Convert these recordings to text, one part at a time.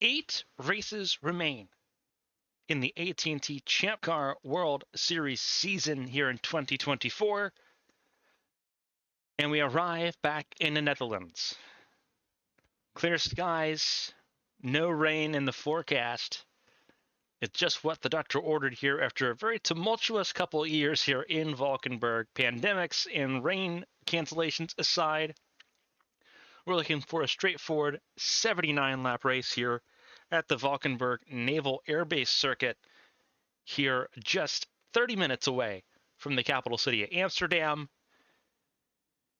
8 races remain in the AT&T Champ Car World Series season here in 2024. And we arrive back in the Netherlands. Clear skies, no rain in the forecast. It's just what the doctor ordered here after a very tumultuous couple of years here in Valkenburg. Pandemics and rain cancellations aside, we're looking for a straightforward 79-lap race here at the Valkenburg Naval Air Base circuit here just 30 minutes away from the capital city of Amsterdam.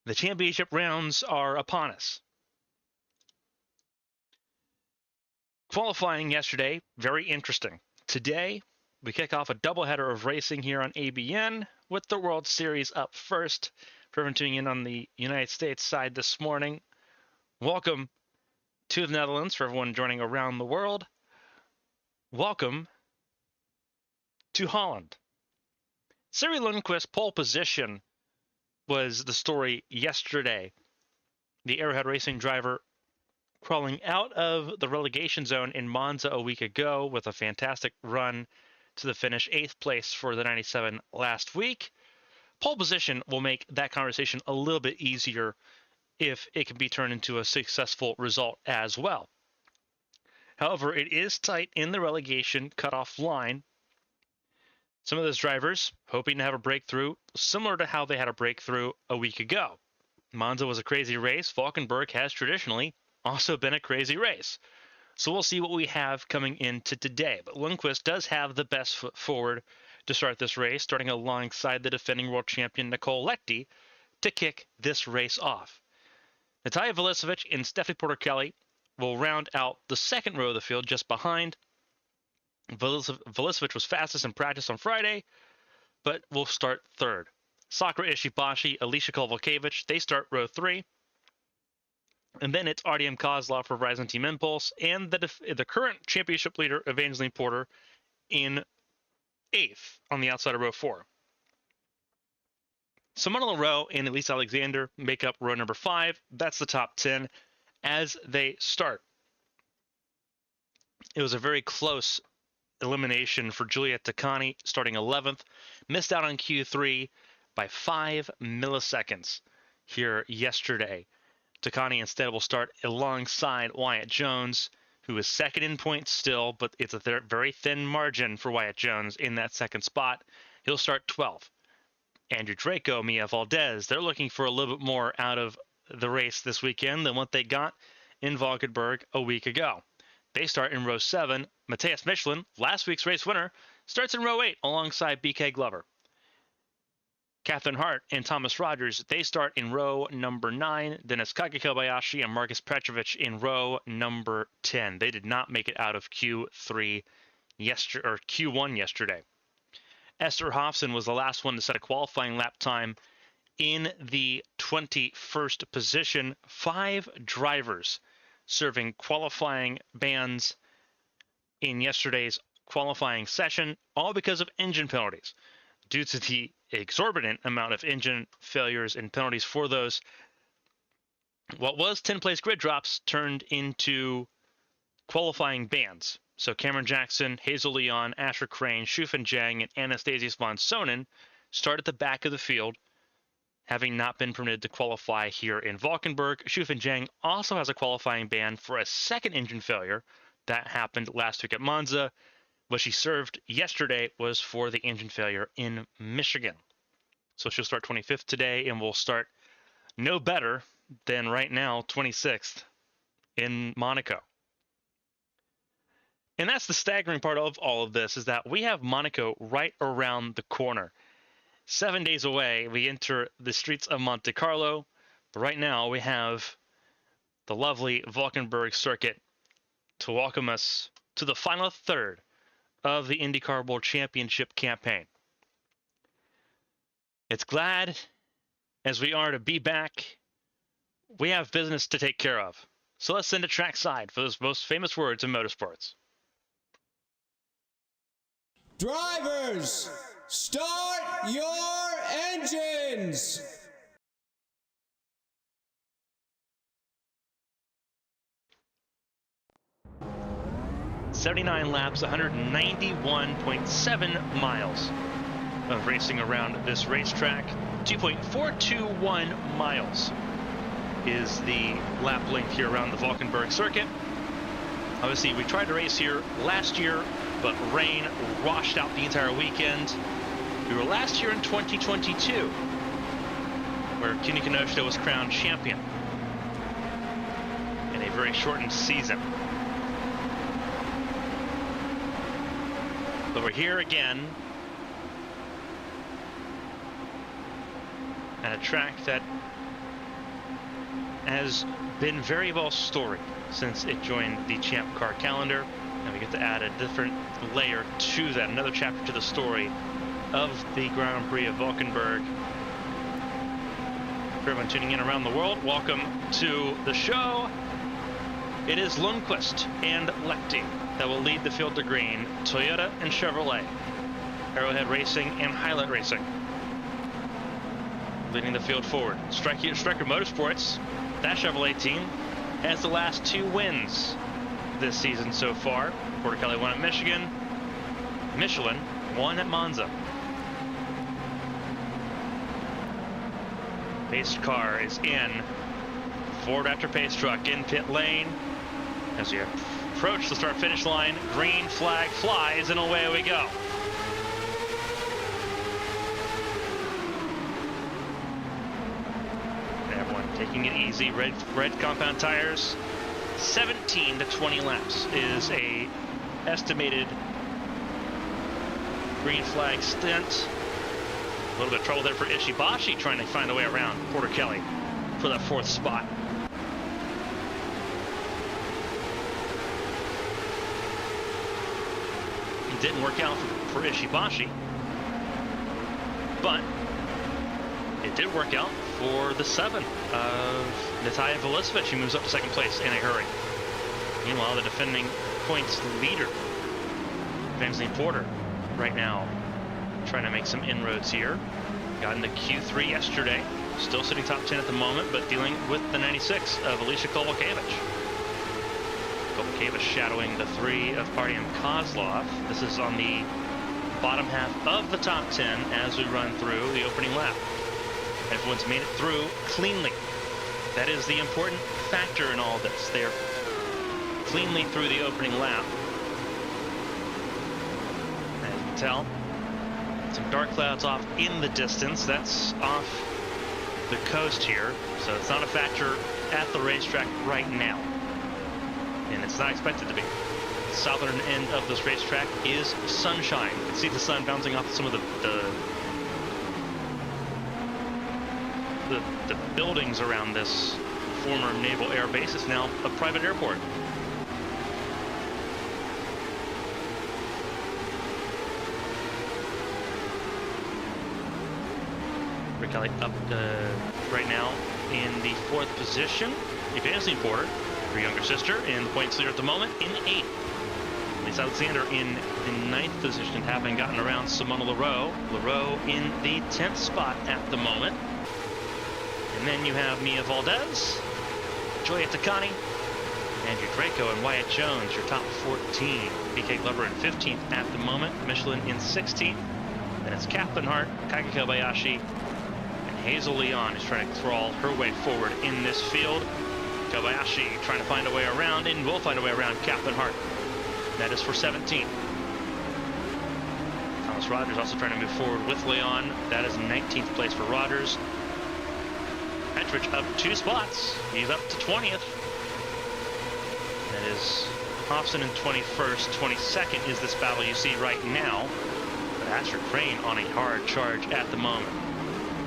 The championship rounds are upon us. Qualifying yesterday, very interesting. Today, we kick off a doubleheader of racing here on ABN with the World Series up first. For everyone tuning in on the United States side this morning, welcome to the Netherlands. For everyone joining around the world, welcome to Holland. Siri Lundqvist's pole position was the story yesterday. The Arrowhead Racing driver crawling out of the relegation zone in Monza a week ago with a fantastic run to the finish, 8th place for the 97 last week. Pole position will make that conversation a little bit easier if it can be turned into a successful result as well. However, it is tight in the relegation cutoff line. Some of those drivers hoping to have a breakthrough, similar to how they had a breakthrough a week ago. Monza was a crazy race. Valkenburg has traditionally also been a crazy race. So we'll see what we have coming into today. But Lundqvist does have the best foot forward to start this race, starting alongside the defending world champion Nicole Lechty to kick this race off. Natalia Velicevic and Stephanie Porter-Kelly will round out the second row of the field just behind. Velicevic was fastest in practice on Friday, but will start third. Sakura Ishibashi, Alicia Kovalkiewicz, they start row 3. And then it's Artyom Kozlov for Verizon Team Impulse and the current championship leader, Evangeline Porter, in 8th on the outside of row 4. Simona Leroux and Elise Alexander make up row number 5. That's the top 10 as they start. It was a very close elimination for Juliette Takani, starting 11th. Missed out on Q3 by 5 milliseconds here yesterday. Takani instead will start alongside Wyatt Jones, who is second in points still, but it's a very thin margin for Wyatt Jones in that second spot. He'll start 12th. Andrew Draco, Mia Valdez, they're looking for a little bit more out of the race this weekend than what they got in Valkenburg a week ago. They start in row 7. Matthias Michelin, last week's race winner, starts in row 8 alongside BK Glover. Catherine Hart and Thomas Rogers, they start in row number 9. Dennis Kage-Kobayashi and Marcus Petrovich in row number 10. They did not make it out of Q1 yesterday. Esther Hofson was the last one to set a qualifying lap time in the 21st position. 5 drivers serving qualifying bans in yesterday's qualifying session, all because of engine penalties. Due to the exorbitant amount of engine failures and penalties for those, what was 10-place grid drops turned into qualifying bans. So Cameron Jackson, Hazel Leon, Asher Crane, Shufen Zhang, and Anastasius von Sonnen start at the back of the field, having not been permitted to qualify here in Valkenburg. Shufen Zhang also has a qualifying ban for a second engine failure that happened last week at Monza. What she served yesterday was for the engine failure in Michigan. So she'll start 25th today and will start no better than right now 26th in Monaco. And that's the staggering part of all of this, is that we have Monaco right around the corner. 7 days away, we enter the streets of Monte Carlo. But right now, we have the lovely Valkenburg circuit to welcome us to the final third of the IndyCar World Championship campaign. It's glad as we are to be back. We have business to take care of. So let's send it trackside for those most famous words in motorsports. Drivers, start your engines! 79 laps, 191.7 miles of racing around this racetrack. 2.421 miles is the lap length here around the Valkenburg circuit. Obviously, we tried to race here last year, but rain washed out the entire weekend. We were last year in 2022, where Kimi Kinoshita was crowned champion in a very shortened season. But we're here again at a track that has been very well storied since it joined the Champ Car calendar, and we get to add a different layer to that, another chapter to the story of the Grand Prix of Valkenburg. For everyone tuning in around the world, welcome to the show. It is Lundqvist and Lechty that will lead the field to green. Toyota and Chevrolet, Arrowhead Racing and Highlight Racing leading the field forward. Striker Motorsports, that Chevrolet team, has the last 2 wins this season so far. Porter Kelly won at Michigan. Michelin won at Monza. Pace car is in. Ford after pace truck in pit lane. As we approach the start-finish line, green flag flies, and away we go. Everyone taking it easy. Red compound tires. 17 to 20 laps is a estimated green flag stint. A little bit of trouble there for Ishibashi, trying to find a way around Porter Kelly for that 4th spot. It didn't work out for Ishibashi, but it did work out for the 7 of Natalia Velicevic. She moves up to 2nd place in a hurry. Meanwhile, the defending points leader, Vansley Porter, right now trying to make some inroads here. Got into Q3 yesterday. Still sitting top 10 at the moment, but dealing with the 96 of Alicia Kovalkiewicz. Kovalkiewicz shadowing the 3 of Artyom Kozlov. This is on the bottom half of the top 10 as we run through the opening lap. Everyone's made it through cleanly. That is the important factor in all this. They're cleanly through the opening lap. As you can tell, some dark clouds off in the distance. That's off the coast here, so it's not a factor at the racetrack right now, and it's not expected to be. The southern end of this racetrack is sunshine. You can see the sun bouncing off some of the buildings around this former Naval Air Base. It's now a private airport. Kelly up right now in the 4th position. Evangeline Porter, her younger sister, in the points leader at the moment, in 8th. Lisa Alexander in the 9th position, having gotten around Simona Leroux. Leroux in the 10th spot at the moment. And then you have Mia Valdez, Joya Takani, Andrew Draco, and Wyatt Jones, your top 14. BK Glover in 15th at the moment. Michelin in 16th. Then it's Kathleen Hart, Kaika Kobayashi, Hazel Leon is trying to crawl her way forward in this field. Kobayashi trying to find a way around, and will find a way around Kathleen Hart. That is for 17. Thomas Rogers also trying to move forward with Leon. That is 19th place for Rogers. Petrich up 2 spots. He's up to 20th. That is Hobson in 21st. 22nd is this battle you see right now. But Astrid Crane on a hard charge at the moment.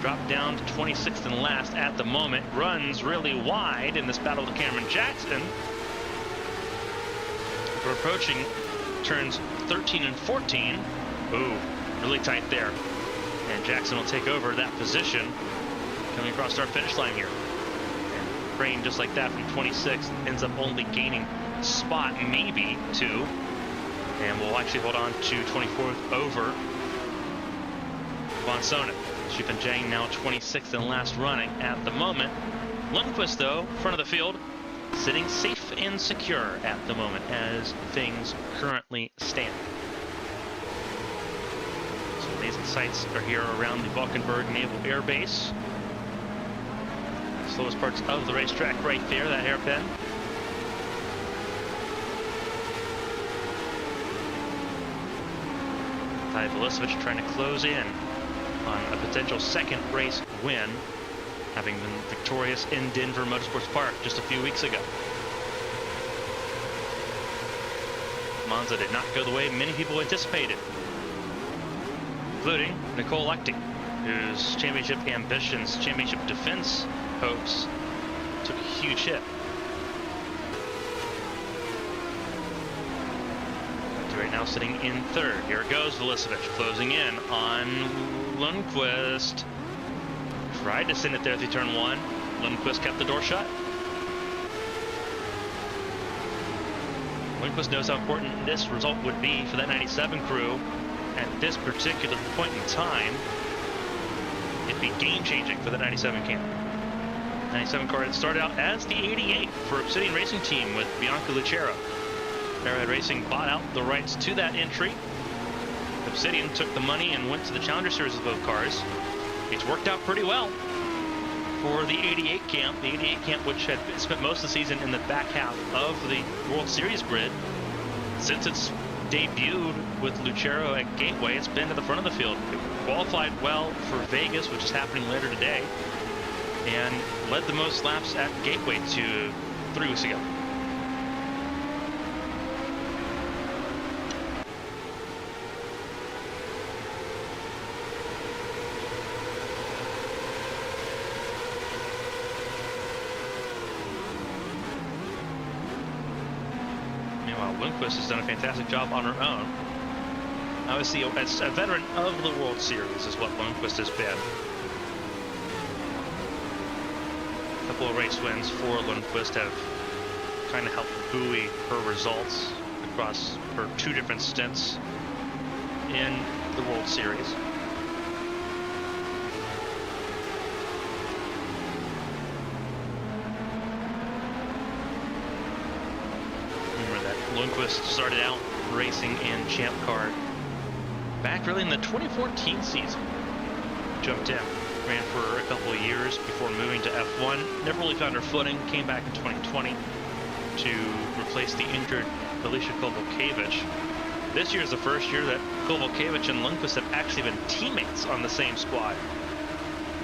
Dropped down to 26th and last at the moment. Runs really wide in this battle with Cameron Jackson. We're approaching turns 13 and 14. Ooh, really tight there. And Jackson will take over that position coming across our finish line here. And Crane, just like that, from 26th, ends up only gaining a spot, maybe 2. And we'll actually hold on to 24th over Von Sonnen. Shupin Jang now 26th and last running at the moment. Lundqvist, though, front of the field, sitting safe and secure at the moment as things currently stand. So these sites are here around the Valkenburg Naval Air Base. Slowest parts of the racetrack right there, that hairpin. Velisevich trying to close in on a potential second race win, having been victorious in Denver Motorsports Park just a few weeks ago. Monza did not go the way many people anticipated, including Nicole Lechty, whose championship ambitions, championship defense hopes took a huge hit. Right now sitting in third. Here it goes, Velisevich closing in on Lundqvist. Tried to send it there through turn one. Lundqvist kept the door shut. Lundqvist knows how important this result would be for that 97 crew at this particular point in time. It'd be game-changing for the 97 camp. 97 car had started out as the 88 for Obsidian Racing Team with Bianca Lucero. Arrowhead Racing bought out the rights to that entry. Obsidian took the money and went to the Challenger Series with both cars. It's worked out pretty well for the 88 camp. The 88 camp, which had spent most of the season in the back half of the World Series grid. Since its debuted with Lucero at Gateway, it's been to the front of the field. It qualified well for Vegas, which is happening later today, and led the most laps at Gateway 3 weeks ago. Lundqvist has done a fantastic job on her own. Obviously, as a veteran of the World Series is what Lundqvist has been. A couple of race wins for Lundqvist have kind of helped buoy her results across her 2 different stints in the World Series. Lundqvist started out racing in Champ Car back really in the 2014 season. Jumped in, ran for a couple of years before moving to F1. Never really found her footing. Came back in 2020 to replace the injured Alicia Kovalkiewicz. This year is the first year that Kovalkiewicz and Lundqvist have actually been teammates on the same squad.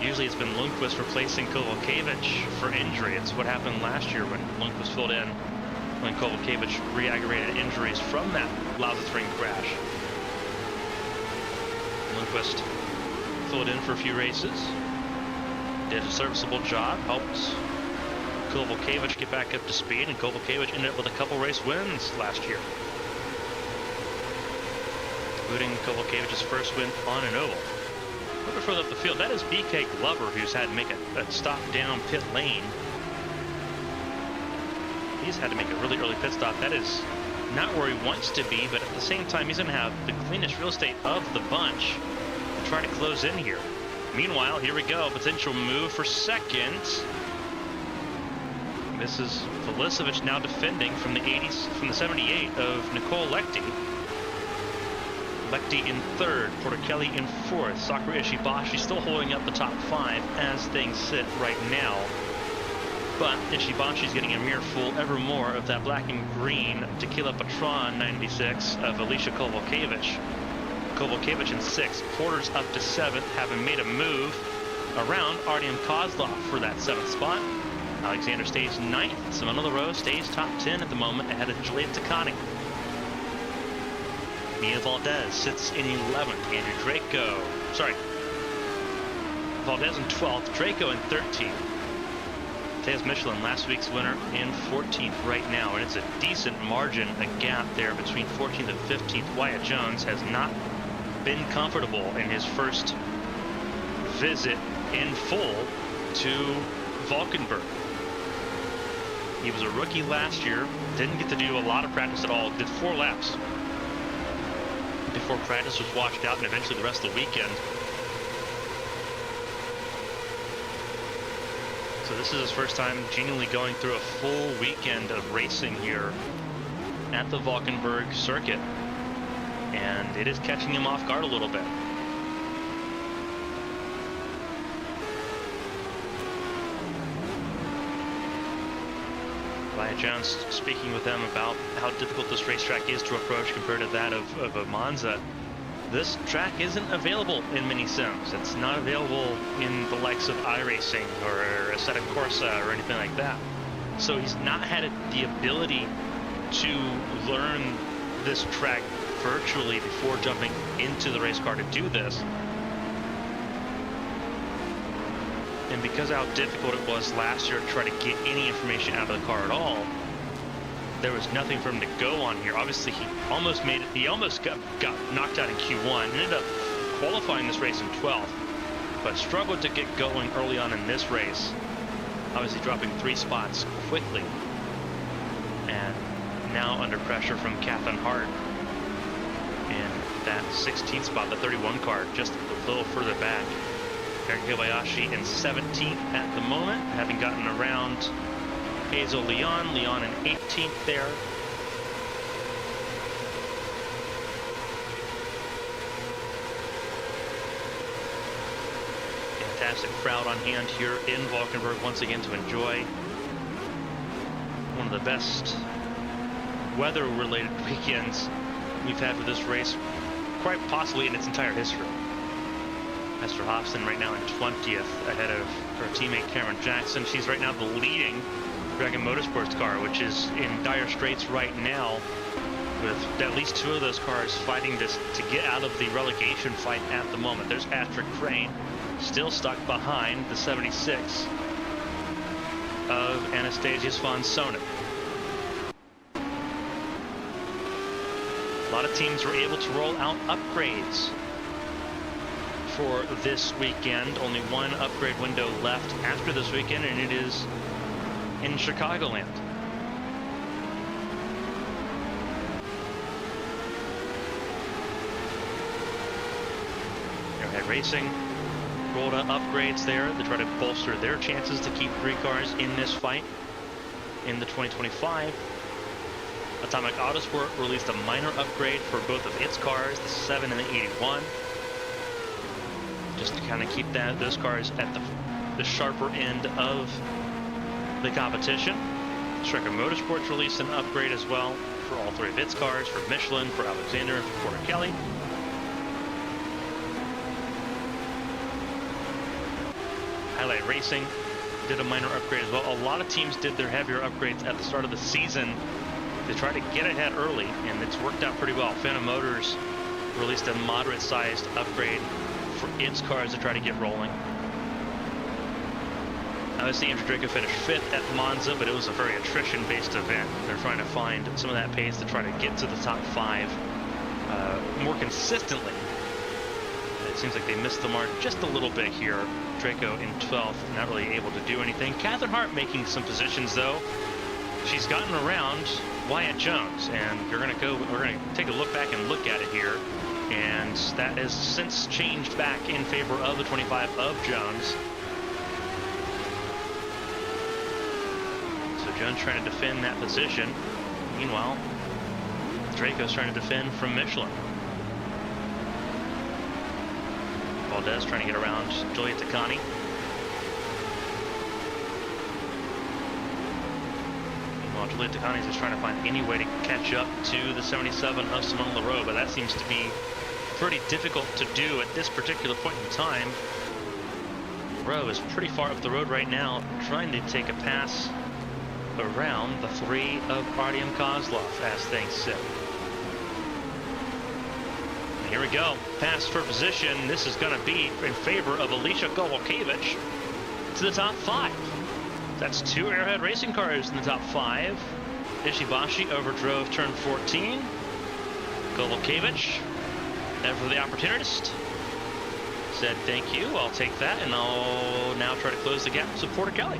Usually it's been Lundqvist replacing Kovalkiewicz for injury. It's what happened last year when Lundqvist filled in when Kovalkiewicz re-aggravated injuries from that Lausitzring crash. Lundqvist filled in for a few races, did a serviceable job, helped Kovalkiewicz get back up to speed, and Kovalkiewicz ended up with a couple race wins last year, including Kovalkiewicz's first win on an oval. A little bit further up the field, that is BK Glover, who's had to make a stop down pit lane. He's had to make a really early pit stop. That is not where he wants to be, but at the same time, he's going to have the cleanest real estate of the bunch to try to close in here. Meanwhile, here we go. Potential move for second. This is Velisevich now defending from the 80s, from the 78 of Nicole Lechty. Lechty in third, Porter-Kelly in fourth. Sakura Ishibashi still holding up the top 5 as things sit right now. But Ishibashi's getting a mere full ever more of that black and green Tequila Patron 96 of Alicia Kovalkiewicz. Kovalkiewicz in 6th, Porter's up to 7th, having made a move around Artyom Kozlov for that 7th spot. Alexander stays 9th, Simona LaRose stays top 10 at the moment ahead of Juliet Takani. Mia Valdez sits in 11th, Andrew Draco, Valdez in 12th, Draco in 13th. Tejas Michelin, last week's winner, in 14th right now, and it's a decent margin, a gap there between 14th and 15th. Wyatt Jones has not been comfortable in his first visit in full to Valkenburg. He was a rookie last year, didn't get to do a lot of practice at all, did 4 laps before practice was washed out and eventually the rest of the weekend. So So this is his first time genuinely going through a full weekend of racing here at the Valkenburg circuit. And it is catching him off guard a little bit. Ryan Jones speaking with them about how difficult this racetrack is to approach compared to that of a Monza. This track isn't available in mini sims. It's not available in the likes of iRacing or Assetto Corsa or anything like that. So he's not had the ability to learn this track virtually before jumping into the race car to do this. And because of how difficult it was last year to try to get any information out of the car at all, there was nothing for him to go on here. Obviously, he almost made it. He almost got knocked out in Q1. Ended up qualifying this race in 12th, but struggled to get going early on in this race. Obviously, dropping 3 spots quickly, and now under pressure from Catherine Hart in that 16th spot, the 31 car, just a little further back. Eric Kobayashi in 17th at the moment, having gotten around Hazel Leon in 18th there. Fantastic crowd on hand here in Valkenburg once again to enjoy one of the best weather-related weekends we've had for this race, quite possibly in its entire history. Esther Hobson right now in 20th, ahead of her teammate Cameron Jackson. She's right now the leading Dragon Motorsports car, which is in dire straits right now, with at least 2 of those cars fighting to get out of the relegation fight at the moment. There's Astrid Crane, still stuck behind the 76 of Anastasius von Sonnen. A lot of teams were able to roll out upgrades for this weekend. Only one upgrade window left after this weekend, and it is in Chicagoland. Arrowhead Racing rolled out upgrades there to try to bolster their chances to keep 3 cars in this fight in the 2025. Atomic Autosport released a minor upgrade for both of its cars, the 7 and the 81. Just to kind of keep those cars at the sharper end of the competition. Striker Motorsports released an upgrade as well for all 3 of its cars, for Michelin, for Alexander, and for Porter Kelly. Highlight Racing did a minor upgrade as well. A lot of teams did their heavier upgrades at the start of the season to try to get ahead early, and it's worked out pretty well. Phantom Motors released a moderate-sized upgrade for its cars to try to get rolling. Obviously, Andrew Draco finished 5th at Monza, but it was a very attrition-based event. They're trying to find some of that pace to try to get to the top 5 more consistently. It seems like they missed the mark just a little bit here. Draco in 12th, not really able to do anything. Catherine Hart making some positions though. She's gotten around Wyatt Jones, and we're gonna take a look back and look at it here. And that has since changed back in favor of the 25 of Jones. So Jones trying to defend that position. Meanwhile, Draco's trying to defend from Michelin. Valdez trying to get around Julia Tacani. Meanwhile, Julia Tacani is just trying to find any way to catch up to the 77 of Simone Leroux, but that seems to be pretty difficult to do at this particular point in time. Leroux is pretty far up the road right now, trying to take a pass around the 3 of Artyom Kozlov as things sit. Here we go. Pass for position. This is going to be in favor of Alicia Golokiewicz to the top 5. That's 2 Arrowhead Racing cars in the top 5. Ishibashi overdrove turn 14. Golokiewicz, there for the opportunist, said thank you, I'll take that, and I'll now try to close the gap to Porter Kelly.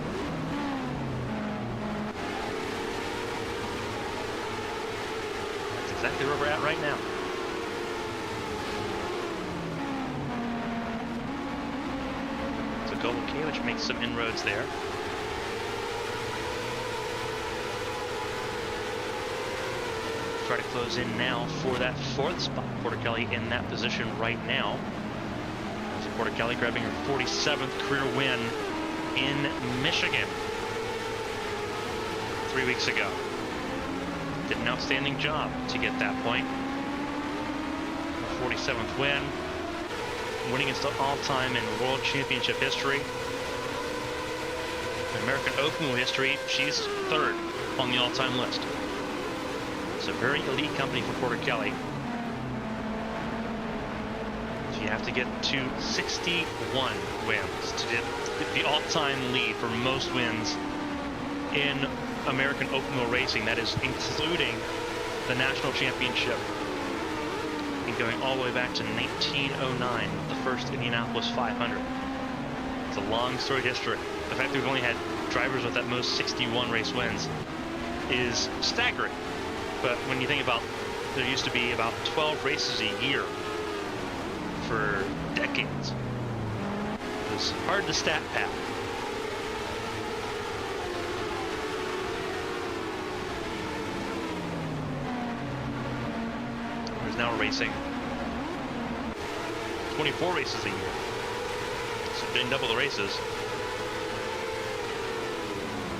That's exactly where we're at right now. Golokiewicz makes some inroads there. try to close in now for that 4th spot. Porter Kelly in that position right now. So Porter Kelly grabbing her 47th career win in Michigan 3 weeks ago. Did an outstanding job to get that point. Her 47th win, winning is the all-time in World Championship history. In American Open history, she's 3rd on the all-time list. It's a very elite company for Porter Kelly. So you have to get to 61 wins to get the all-time lead for most wins in American Open wheel racing. That is including the national championship and going all the way back to 1909, the first Indianapolis 500. It's a long storied history. The fact that we've only had drivers with at most 61 race wins is staggering. But when you think about, there used to be about 12 races a year for decades. It was hard to stat pad. Whereas now we're racing 24 races a year. So getting double the races.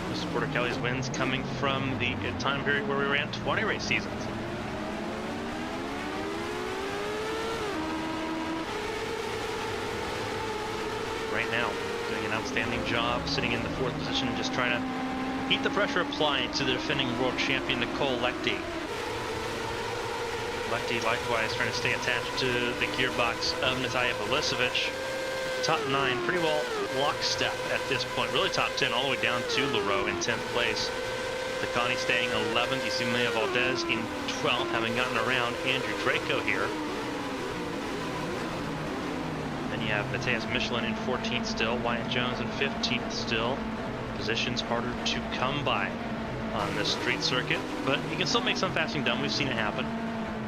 This is Porter Kelly's wins coming from the time period where we ran 20 race seasons. Right now, doing an outstanding job, sitting in the 4th position, just trying to heat the pressure applied to the defending world champion Nicole Lechty. Lechty likewise trying to stay attached to the gearbox of Natalia Velicevic. Top 9, pretty well lockstep at this point. Really top 10 all the way down to Leroux in 10th place. Takani staying 11th. You see Maya Valdez in 12th, having gotten around Andrew Draco here. Then you have Mateus Michelin in 14th still. Wyatt Jones in 15th still. Positions harder to come by on this street circuit, but you can still make some passing done. We've seen it happen.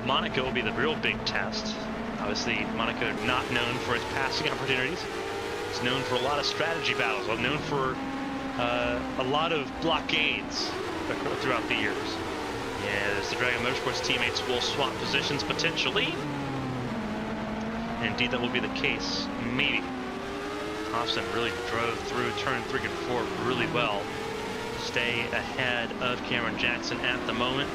Monaco will be the real big test. Obviously, Monaco not known for its passing opportunities. It's known for a lot of strategy battles. Well, known for a lot of blockades throughout the years. As the Dragon Motorsports teammates will swap positions potentially. And indeed, that will be the case. Maybe. Thompson really drove through turn 3 and 4 really well. Stay ahead of Cameron Jackson at the moment.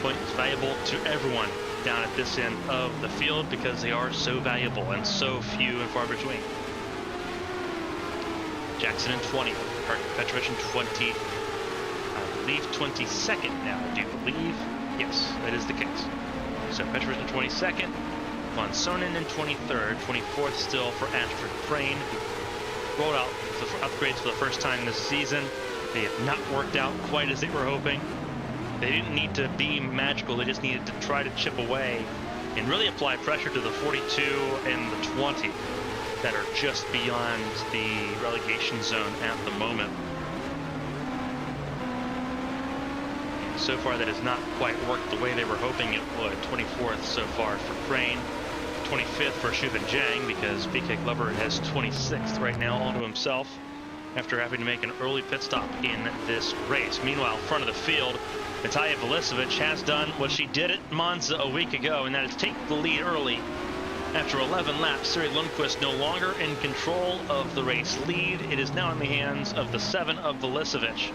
Point is valuable to everyone down at this end of the field because they are so valuable and so few and far between. Jackson in 20, Petrovic in 20, I believe 22nd now. Do you believe? Yes, that is the case. So Petrovic in 22nd, Von Sonnen in 23rd, 24th still for Astrid Crane, who rolled out the upgrades for the first time this season. They have not worked out quite as they were hoping. They didn't need to be magical, they just needed to try to chip away and really apply pressure to the 42 and the 20 that are just beyond the relegation zone at the moment. And so far that has not quite worked the way they were hoping it would. 24th so far for Crane, 25th for Shubin Zhang, because BK Glover has 26th right now all to himself after having to make an early pit stop in this race. Meanwhile, front of the field, Natalia Velicevic has done what she did at Monza a week ago, and that is take the lead early. After 11 laps, Siri Lundqvist no longer in control of the race lead. It is now in the hands of the 7 of Velicevic.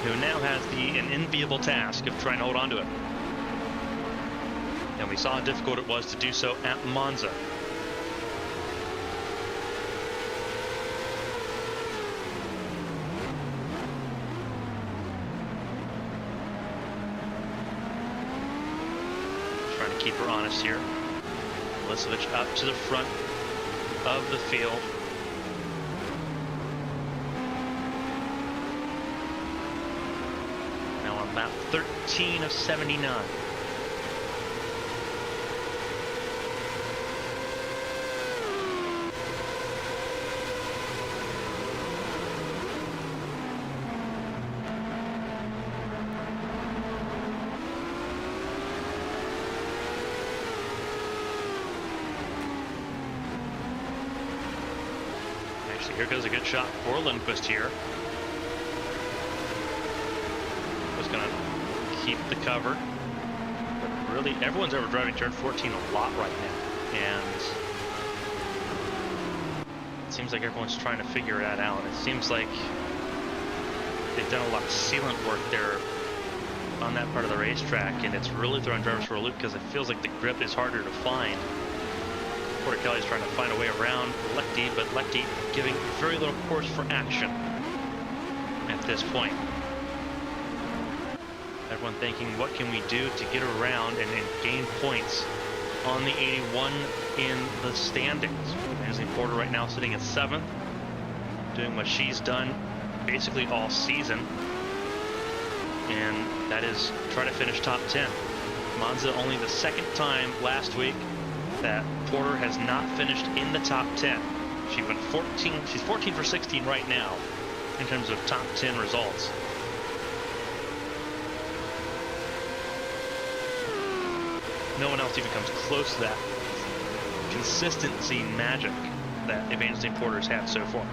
Who now has an enviable task of trying to hold on to it. And we saw how difficult it was to do so at Monza. Keep her honest here. Velicevic up to the front of the field. Now on lap 13 of 79. Here goes a good shot for Lundqvist here. was going to keep the cover. But really, everyone's overdriving turn 14 a lot right now. And it seems like everyone's trying to figure that out. It seems like they've done a lot of sealant work there on that part of the racetrack, and it's really throwing drivers for a loop because it feels like the grip is harder to find. Porter Kelly's trying to find a way around Lechty, but Lechty giving very little course for action at this point. Everyone thinking, what can we do to get around and gain points on the 81 in the standings? Lindsay Porter right now sitting at 7th, doing what she's done basically all season, and that is try to finish top 10. Monza only the second time last week that Porter has not finished in the top 10. She went 14. She's 14 for 16 right now in terms of top 10 results. No one else even comes close to that consistency magic that Evangeline Porter's had so far.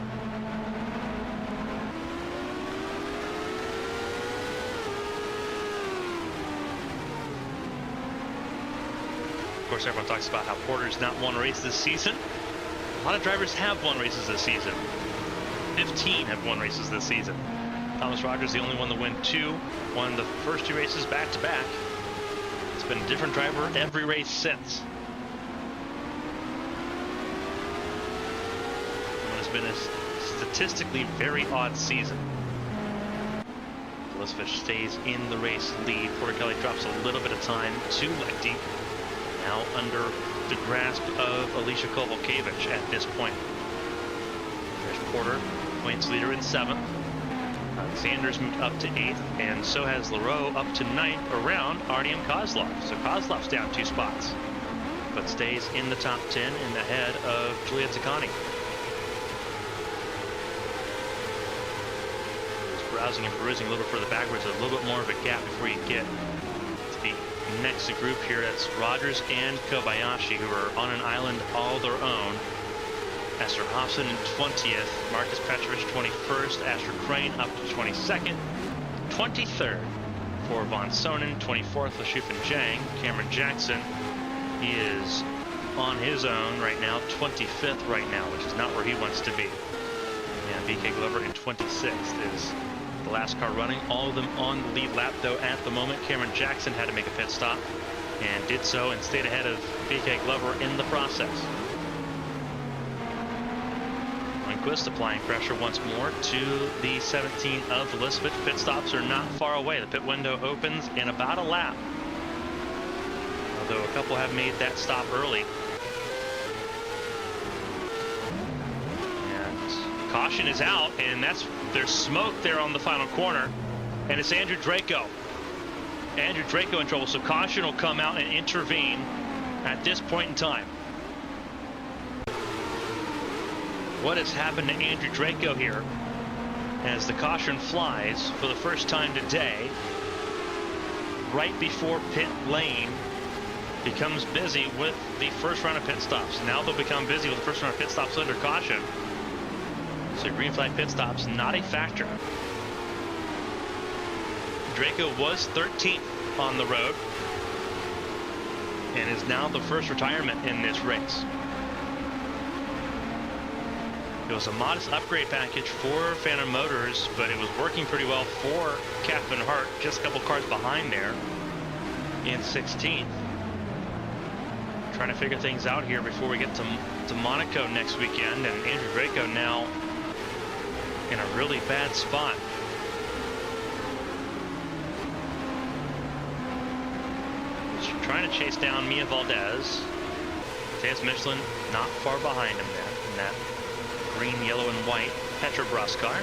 Of course, everyone talks about how Porter's not won a race this season. A lot of drivers have won races this season. 15 have won races this season. Thomas Rogers, the only one to win 2, won the first 2 races back to back. It's been a different driver every race since. It has been a statistically very odd season. Elizabeth stays in the race lead. Porter Kelly drops a little bit of time to Lechty. Now under the grasp of Alicia Kovalkiewicz at this point. There's Porter, points leader in 7th. Sanders moved up to 8th, and so has Leroux up to 9th around Artyom Kozlov. So Kozlov's down 2 spots, but stays in the top 10 and ahead of Julia Zaccani. Just browsing and perusing a little bit further backwards, a little bit more of a gap before you get to the next group here. That's Rogers and Kobayashi, who are on an island all their own. Esther Hobson in 20th, Marcus Petrovich 21st, Asher Crane up to 22nd, 23rd for Von Sonnen, 24th for Shufin Zhang. Cameron Jackson, he is on his own right now, 25th right now, which is not where he wants to be. And BK Glover in 26th is the last car running. All of them on the lead lap though at the moment. Cameron Jackson had to make a pit stop and did so and stayed ahead of BK Glover in the process. Lundqvist applying pressure once more to the 17 of Elizabeth. Pit stops are not far away. The pit window opens in about a lap, although a couple have made that stop early. And caution is out, and there's smoke there on the final corner, and it's Andrew Draco. Andrew Draco in trouble, so caution will come out and intervene at this point in time. What has happened to Andrew Draco here as the caution flies for the first time today, right before pit lane becomes busy with the first round of pit stops. Now they'll become busy with the first round of pit stops under caution. So green flag pit stops not a factor. Draco was 13th on the road and is now the first retirement in this race. It was a modest upgrade package for Phantom Motors, but it was working pretty well for Catherine Hart, just a couple cars behind there in 16th. Trying to figure things out here before we get to Monaco next weekend, and Andrew Draco now in a really bad spot. He's trying to chase down Mia Valdez. Mateus Michelin not far behind him there in that green, yellow, and white Petrobras car.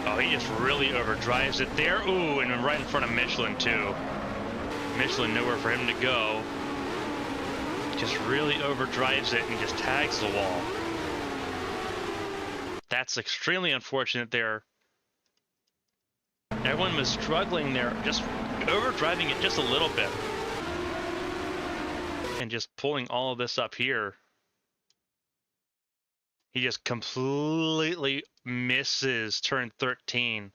Oh, he just really overdrives it there. Ooh, and right in front of Michelin, too. Michelin nowhere for him to go. Just really overdrives it and just tags the wall. That's extremely unfortunate there. Everyone was struggling there, just overdriving it just a little bit. And just pulling all of this up here. He just completely misses turn 13.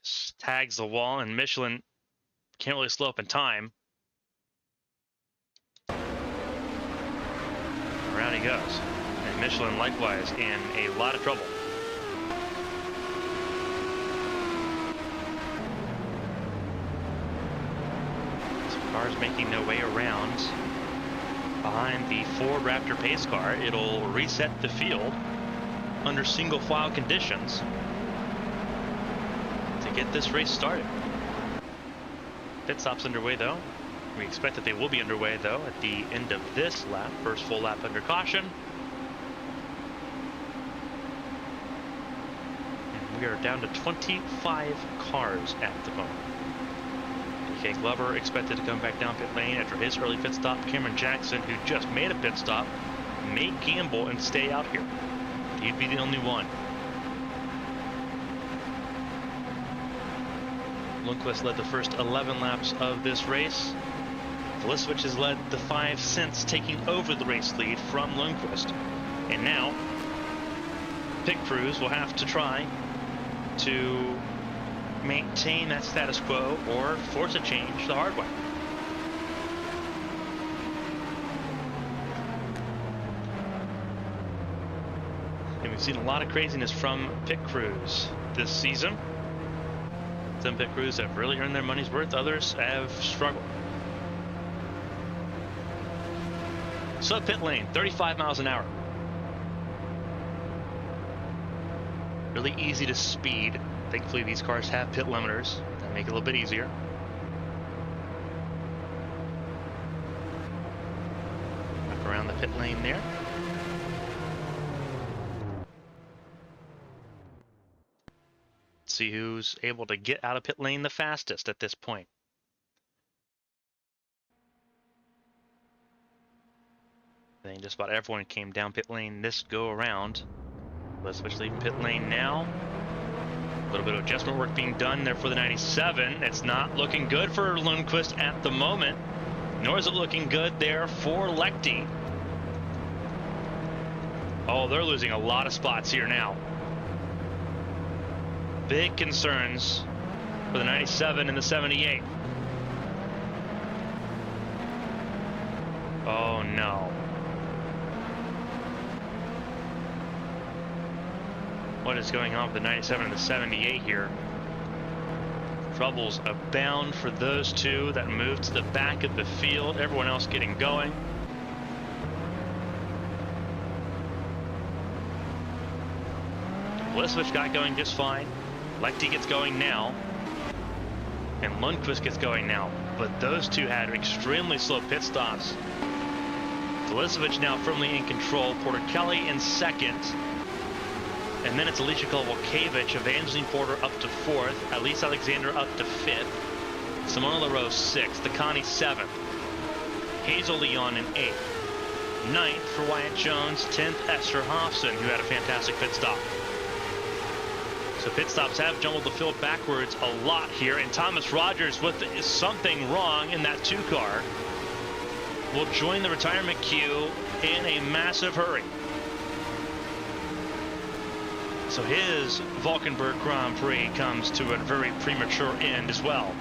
Just tags the wall, and Michelin can't really slow up in time. Around he goes. And Michelin likewise in a lot of trouble. Some cars making their way around. Behind the Ford Raptor pace car, it'll reset the field under single file conditions to get this race started. Pit stops underway though. We expect that they will be underway though at the end of this lap, first full lap under caution. And we are down to 25 cars at the moment. DK Glover expected to come back down pit lane after his early pit stop. Cameron Jackson, who just made a pit stop, may gamble and stay out here. He'd be the only one. Lundqvist led the first 11 laps of this race. Velicic has led the 5 since, taking over the race lead from Lundqvist. And now, pit crews will have to try to maintain that status quo or force a change the hard way. And we've seen a lot of craziness from pit crews this season. Some pit crews have really earned their money's worth, others have struggled. So pit lane, 35 miles an hour. Really easy to speed. Thankfully these cars have pit limiters that make it a little bit easier. Back around the pit lane there. Let's see who's able to get out of pit lane the fastest at this point. I think just about everyone came down pit lane this go around. Let's switch leaving pit lane now. A little bit of adjustment work being done there for the 97. It's not looking good for Lundqvist at the moment, nor is it looking good there for Lechty. Oh, they're losing a lot of spots here now. Big concerns for the 97 and the 78. Oh no. What is going on with the 97 and the 78 here? Troubles abound for those two that moved to the back of the field. Everyone else getting going. Velicic got going just fine. Lechty gets going now. And Lundqvist gets going now. But those two had extremely slow pit stops. Velicic now firmly in control. Porter Kelly in second. And then it's Alicia Kolwalkiewicz, Evangeline Porter up to 4th, Elise Alexander up to 5th, Simona LaRose 6th, Takani 7th, Hazel Leon in 8th, 9th for Wyatt Jones, 10th Esther Hofson, who had a fantastic pit stop. So pit stops have jumbled the field backwards a lot here, and Thomas Rogers with something wrong in that 2 car will join the retirement queue in a massive hurry. So his Valkenburg Grand Prix comes to a very premature end as well.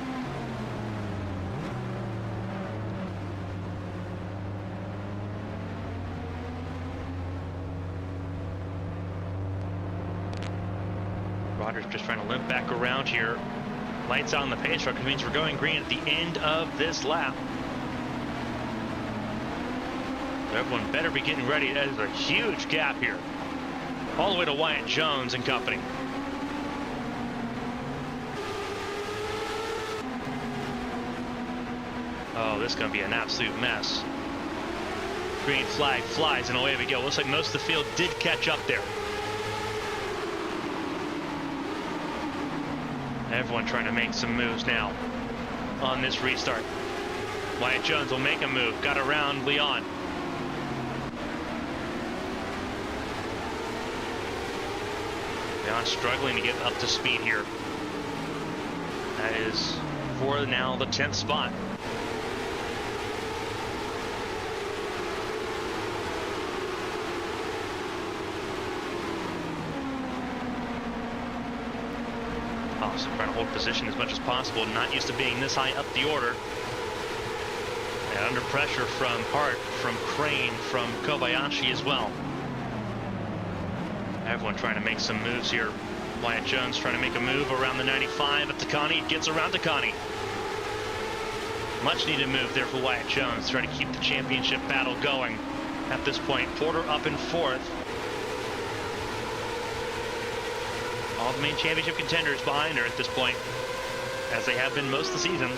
Rogers just trying to limp back around here. Lights out on the pace truck, which means we're going green at the end of this lap. So everyone better be getting ready. That is a huge gap here. All the way to Wyatt Jones and company. Oh, this is going to be an absolute mess. Green flag flies and away we go. Looks like most of the field did catch up there. Everyone trying to make some moves now on this restart. Wyatt Jones will make a move. Got around Leon. Leon struggling to get up to speed here. That is for now the 10th spot. Austin trying to hold position as much as possible, not used to being this high up the order. And under pressure from Hart, from Crane, from Kobayashi as well. Everyone trying to make some moves here. Wyatt Jones trying to make a move around the 95 at Takani. Gets around Takani. Much needed move there for Wyatt Jones, trying to keep the championship battle going at this point. Porter up in 4th. All the main championship contenders behind her at this point, as they have been most of the season.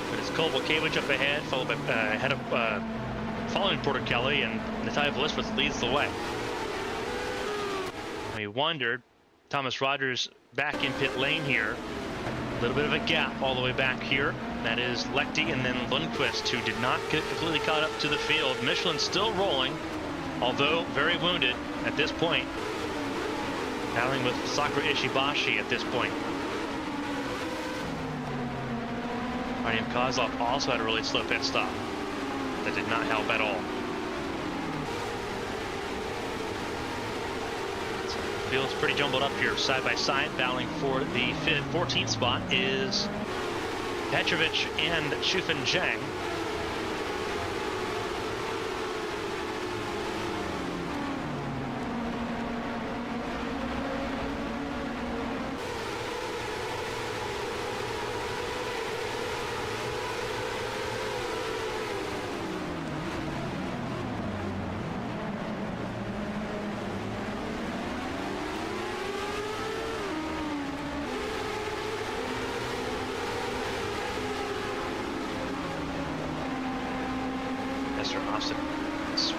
But it's Cole Volkevich up ahead, followed by following Porter Kelly, and Natalia Veliswitz leads the way. We wondered, Thomas Rogers back in pit lane here. A little bit of a gap all the way back here. That is Lechty and then Lundqvist, who did not get completely caught up to the field. Michelin still rolling, although very wounded at this point. Battling with Sakura Ishibashi at this point. Artyom Kozlov also had a really slow pit stop. That did not help at all. So the field's pretty jumbled up here, side by side. Battling for the 14th spot is Petrovic and Shufan Zhang.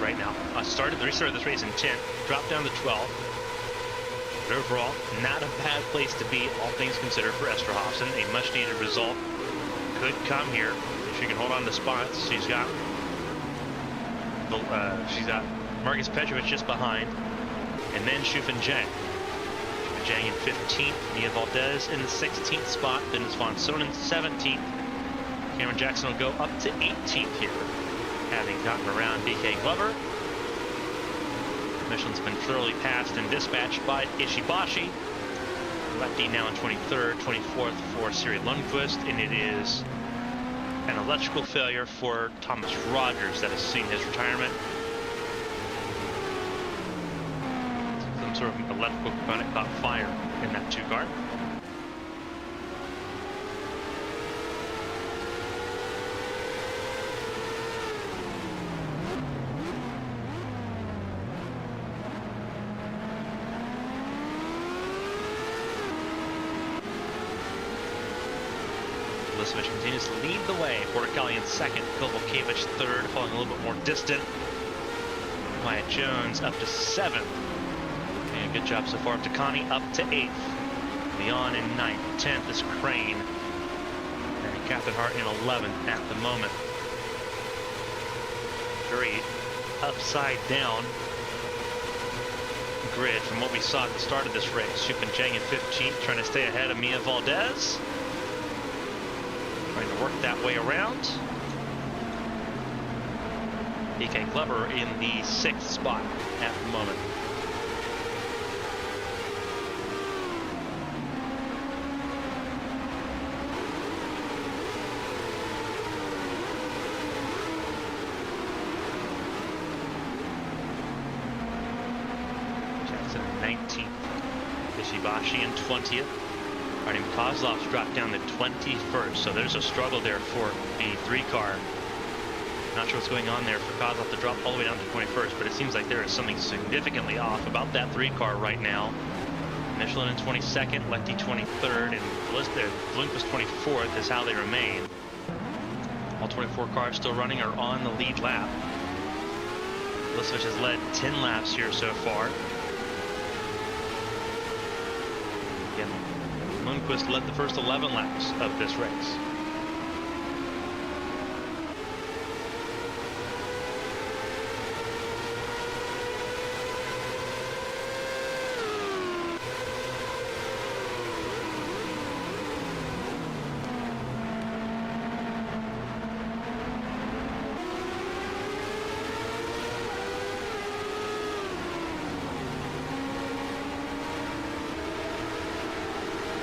Right now, restarted this race in 10th, dropped down to 12th. But overall, not a bad place to be, all things considered, for Esterhofsen. A much-needed result could come here if she can hold on to spots. She's got Marcus Petrovic just behind, and then Shufan Zhang. Shufan Zhang in 15th, Mia Valdez in the 16th spot, then it's Von Sonnen 17th. Cameron Jackson will go up to 18th here, having gotten around DK Glover. Michelin's been thoroughly passed and dispatched by Ishibashi. Lefty now in 23rd, 24th for Siri Lundqvist, and it is an electrical failure for Thomas Rogers that has seen his retirement. Some sort of electrical component caught fire in that 2-car. Veliswitz continues to lead the way. Porter Kelly in 2nd, Phil Volkevich 3rd, falling a little bit more distant. Wyatt Jones up to 7th. And good job so far. Takani up to 8th. Leon in 9th. 10th is Crane. And Captain Hart in 11th at the moment. Very upside down grid from what we saw at the start of this race. Shufan Zhang in 15th, trying to stay ahead of Mia Valdez. Trying to work that way around. DK Glover in the 6th spot at the moment. Jackson in 19th. Ishibashi in 20th. Artyom Kozlov's dropped down to 21st, so there's a struggle there for the 3-car. Not sure what's going on there for Kozlov to drop all the way down to 21st, but it seems like there is something significantly off about that 3-car right now. Michelin in 22nd, Lechty 23rd, and Lundqvist 24th is how they remain. All 24 cars still running are on the lead lap. Veliswitz has led 10 laps here so far. Again, Lundqvist led the first 11 laps of this race.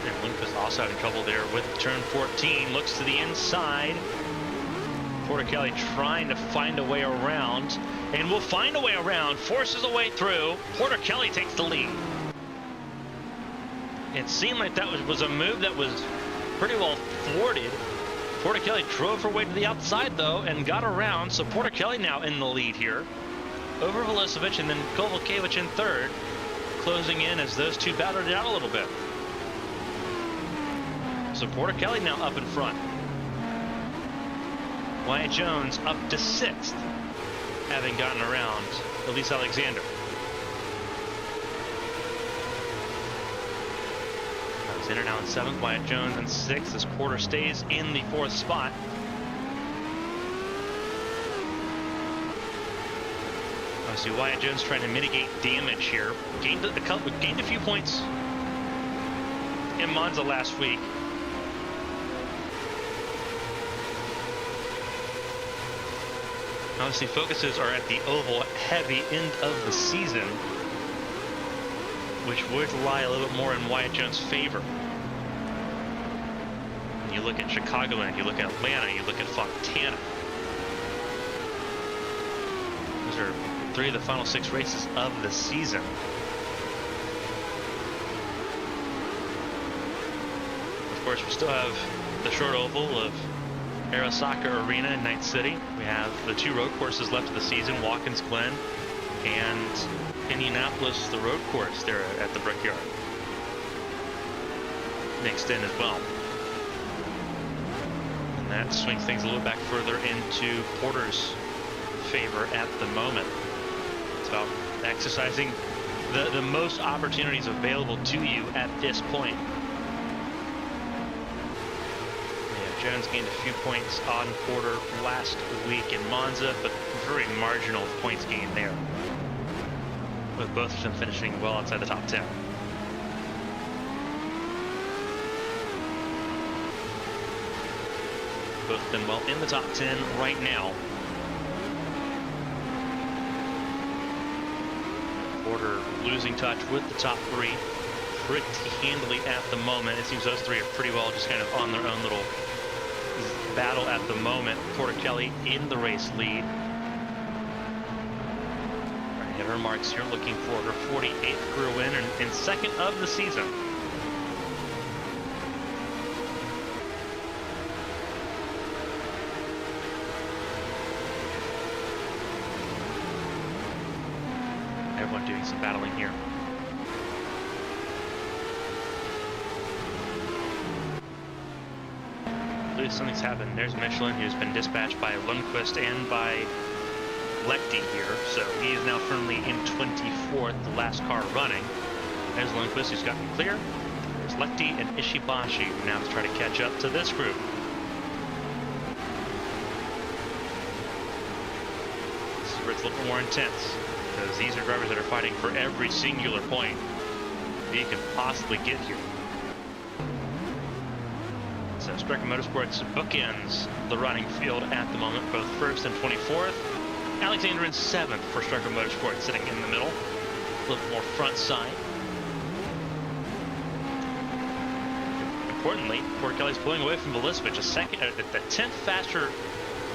And Lundqvist also having trouble there with turn 14. Looks to the inside. Porter Kelly trying to find a way around, and will find a way around, forces a way through. Porter Kelly takes the lead. It seemed like that was a move that was pretty well thwarted. Porter Kelly drove her way to the outside, though, and got around, so Porter Kelly now in the lead here. Over Velicevic, and then Kovalkiewicz in third, closing in as those two battled it out a little bit. So Porter Kelly now up in front. Wyatt Jones up to 6th, having gotten around Elise Alexander. Alexander now in 7th, Wyatt Jones in 6th as Porter stays in the 4th spot. Obviously, Wyatt Jones trying to mitigate damage here. Gained a few points in Monza last week. Obviously, focuses are at the oval heavy end of the season, which would lie a little bit more in Wyatt Jones' favor. You look at Chicagoland, you look at Atlanta, you look at Fontana. Those are 3 of the final 6 races of the season. Of course, we still have the short oval of Arasaka Arena in Night City. We have the 2 road courses left of the season, Watkins Glen and Indianapolis, the road course there at the Brickyard. Mixed in as well. And that swings things a little back further into Porter's favor at the moment. It's about exercising the most opportunities available to you at this point. Jones gained a few points on Porter last week in Monza, but very marginal points gain there, with both of them finishing well outside the top 10. Both of them well in the top 10 right now. Porter losing touch with the top 3 pretty handily at the moment. It seems those 3 are pretty well just kind of on their own little battle at the moment. Porter Kelly in the race lead. Right, hit her marks here, looking for her 48th career win and 2nd of the season. Everyone doing some battling here. Something's happened. There's Michelin, who's been dispatched by Lundqvist and by Lechty here, so he is now firmly in 24th, the last car running. There's Lundqvist, who's gotten clear. There's Lechty and Ishibashi, who now try to catch up to this group. This is where it's a little bit more intense, because these are drivers that are fighting for every singular point they can possibly get here. So Striker Motorsports bookends the running field at the moment, both 1st and 24th. Alexander in 7th for Striker Motorsports, sitting in the middle, a little bit more front side. Importantly, Porter Kelly's pulling away from Velicevic, the 10th faster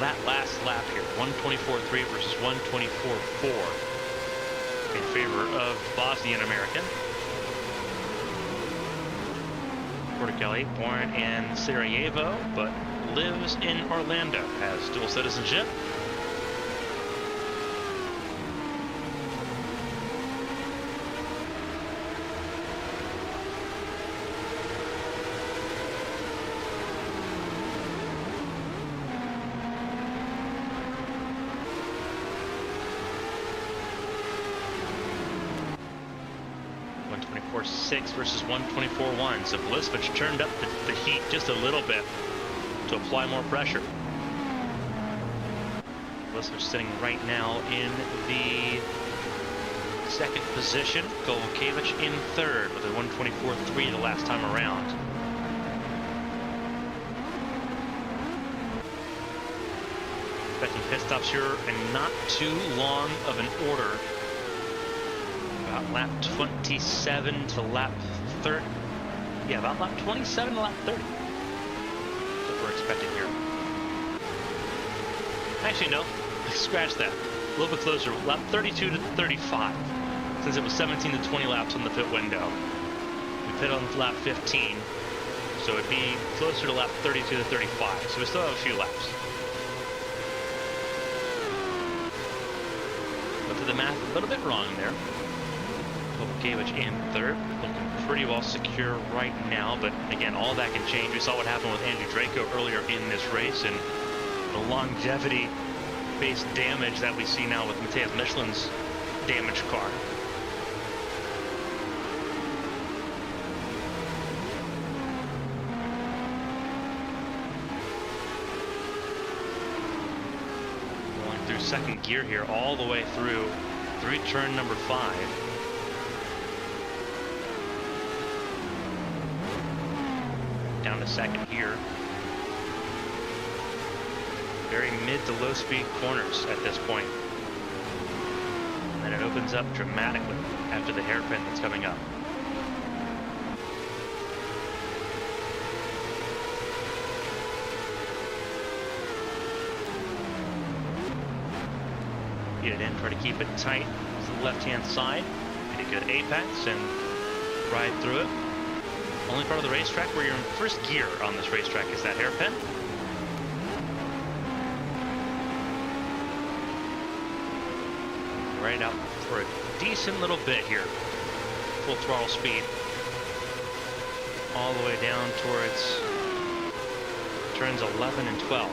that last lap here, 1:24.3 versus 1:24.4 in favor of Bosnian American. Porter Kelly, born in Sarajevo, but lives in Orlando, has dual citizenship. .24.6 versus 1:24.1. So Velicevic turned up the heat just a little bit to apply more pressure. Velicevic sitting right now in the 2nd position. Kovalkiewicz in 3rd with a 1:24.3 the last time around. Expecting pit stops here and not too long of an order. About lap 27 to lap 30. Yeah, about lap 27 to lap 30. That's what we're expecting here. Actually, no. Scratch that. A little bit closer. Lap 32 to 35. Since it was 17 to 20 laps on the pit window. We pit on lap 15. So it'd be closer to lap 32 to 35. So we still have a few laps. But did the math a little bit wrong there. Gavage in third, looking pretty well secure right now, but again, all that can change. We saw what happened with Andrew Draco earlier in this race, and the longevity-based damage that we see now with Matthias Michelin's damaged car. Going through second gear here, all the way through turn number 5. Down to second here. Very mid to low speed corners at this point. And then it opens up dramatically after the hairpin that's coming up. Get it in, try to keep it tight to the left hand side. Get a good apex and ride through it. Only part of the racetrack where you're in first gear on this racetrack is that hairpin. Right out for a decent little bit here. Full throttle speed. All the way down towards turns 11 and 12.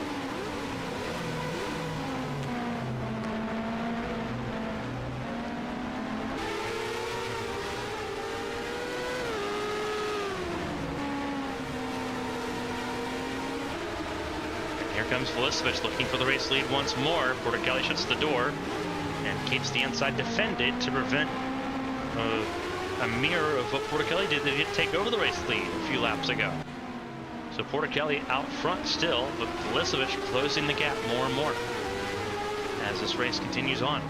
Here comes Felicevich looking for the race lead once more. Portichelli shuts the door and keeps the inside defended to prevent a mirror of what Portichelli did. They did take over the race lead a few laps ago. So Portichelli out front still, but Felicevich closing the gap more and more as this race continues on.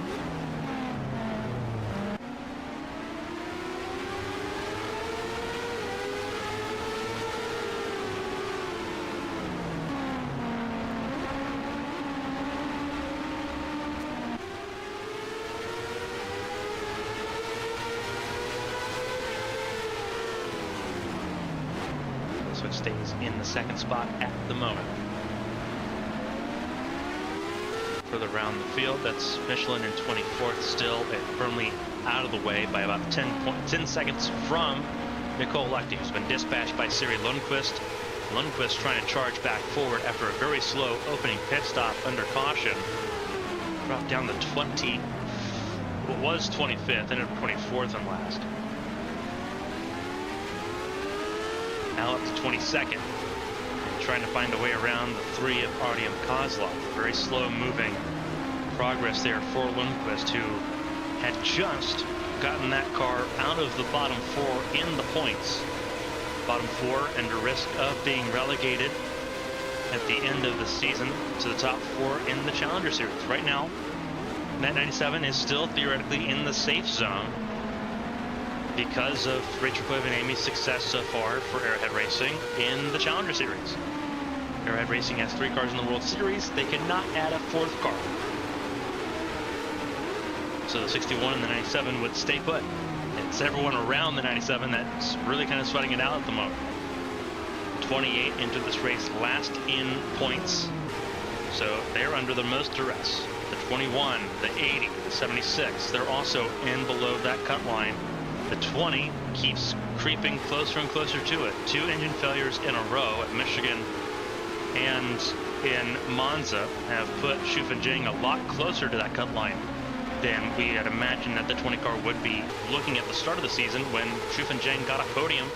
Stays in the second spot at the moment. Further around the field, that's Michelin in 24th still, and firmly out of the way by about 10 seconds from Nicole Lechty, who's been dispatched by Siri Lundqvist. Lundqvist trying to charge back forward after a very slow opening pit stop under caution. Dropped down to 20, what was 25th, ended up 24th and last. Now up to 22nd, and trying to find a way around the 3 of Artyom Kozlov. Very slow moving progress there for Lundqvist, who had just gotten that car out of the bottom 4 in the points. Bottom 4 under risk of being relegated at the end of the season to the top 4 in the Challenger Series. Right now, Matt 97 is still theoretically in the safe zone because of Rachel Koivaniemi's success so far for Arrowhead Racing in the Challenger Series. Arrowhead Racing has 3 cars in the World Series. They cannot add a 4th car. So the 61 and the 97 would stay put. It's everyone around the 97 that's really kind of sweating it out at the moment. 28 into this race, last in points. So they're under the most duress. The 21, the 80, the 76, they're also in below that cut line. The 20 keeps creeping closer and closer to it. 2 engine failures in a row at Michigan and in Monza have put Shufenjing a lot closer to that cut line than we had imagined that the 20 car would be looking at the start of the season when Shufenjing got a podium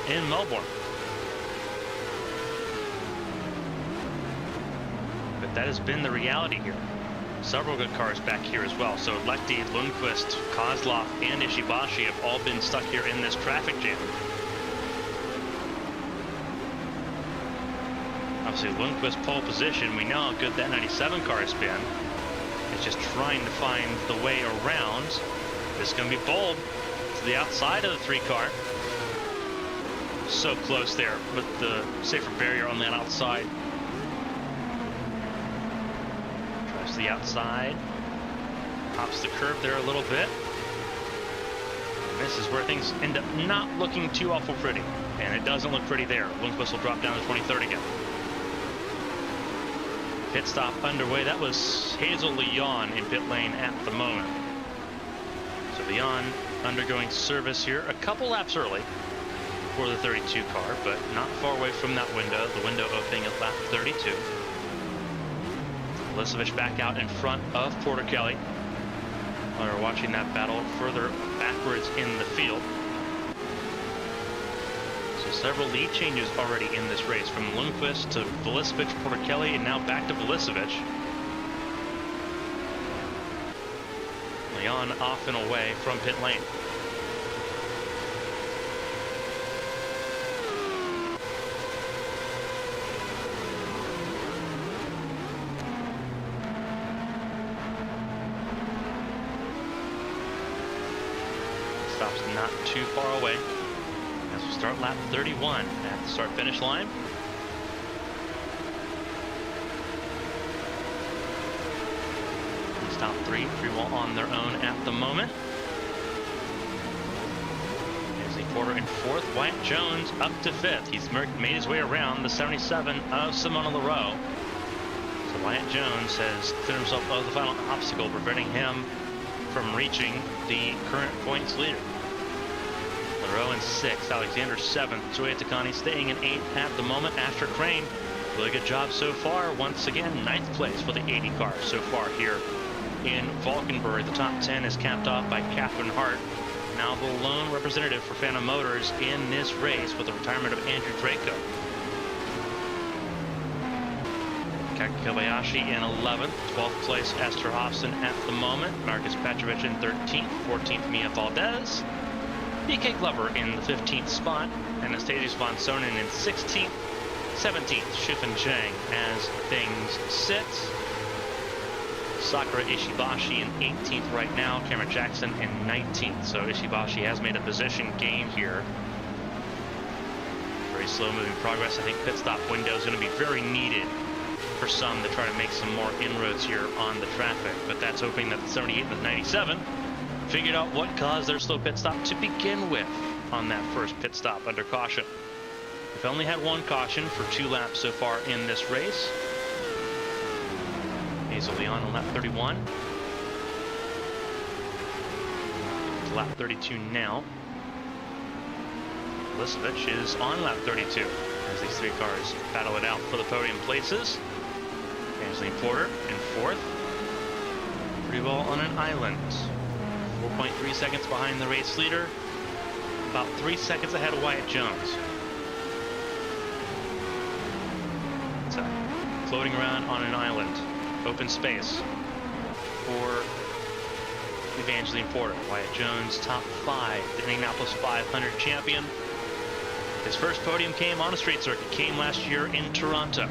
in Melbourne. But that has been the reality here. Several good cars back here as well. So Lechty, Lundqvist, Kozlov, and Ishibashi have all been stuck here in this traffic jam. Obviously, Lundqvist pole position. We know how good that 97 car has been. It's just trying to find the way around. This is going to be bold to the outside of the 3 car. So close there with the safer barrier on that outside. Tries the outside. Hops the curb there a little bit. And this is where things end up not looking too awful pretty. And it doesn't look pretty there. Lundqvist will drop down to 23rd again. Pit stop underway. That was Hazel Leon in pit lane at the moment. So Leon undergoing service here a couple laps early for the 32 car, but not far away from that window. The window opening at lap 32. Lisevich back out in front of Porter Kelly. We're watching that battle further backwards in the field. So several lead changes already in this race, from Lundqvist to Velisevich, Porter Kelly, and now back to Velisevich. Leon off and away from pit lane. Stops not too far away as we start lap 31 at the start finish line. Top three wall on their own at the moment. There's Porter in fourth. Wyatt Jones up to fifth. He's made his way around the 77 of Simona Leroux. So Wyatt Jones has cleared himself of the final obstacle, preventing him from reaching the current points leader. Leroux in sixth. Alexander seventh. Joya Takani staying in eighth at the moment. Asher Crane, really good job so far. Once again, ninth place for the 80 car so far here in Valkenburg. The top 10 is capped off by Catherine Hart, now the lone representative for Phantom Motors in this race with the retirement of Andrew Draco. Kaki Kobayashi in 11th, 12th place Esther Hobson at the moment, Marcus Petrovich in 13th, 14th Mia Valdez, BK Glover in the 15th spot, Anastasia Sponsonen in 16th, 17th Shufan Zhang as things sit. Sakura Ishibashi in 18th right now, Cameron Jackson in 19th. So Ishibashi has made a position gain here. Very slow moving progress. I think pit stop window is going to be very needed for some to try to make some more inroads here on the traffic. But that's hoping that the 78 and the 97 figured out what caused their slow pit stop to begin with on that first pit stop under caution. They've only had one caution for 2 laps so far in this race. Hazel Leon on lap 31. To lap 32 now. Velisevich is on lap 32 as these 3 cars battle it out for the podium places. Angeline Porter in fourth. Pretty well on an island. 4.3 seconds behind the race leader. About 3 seconds ahead of Wyatt Jones. So, floating around on an island. Open space for Evangeline Porter. Wyatt Jones, top 5, the Indianapolis 500 champion. His first podium came on a street circuit, came last year in Toronto.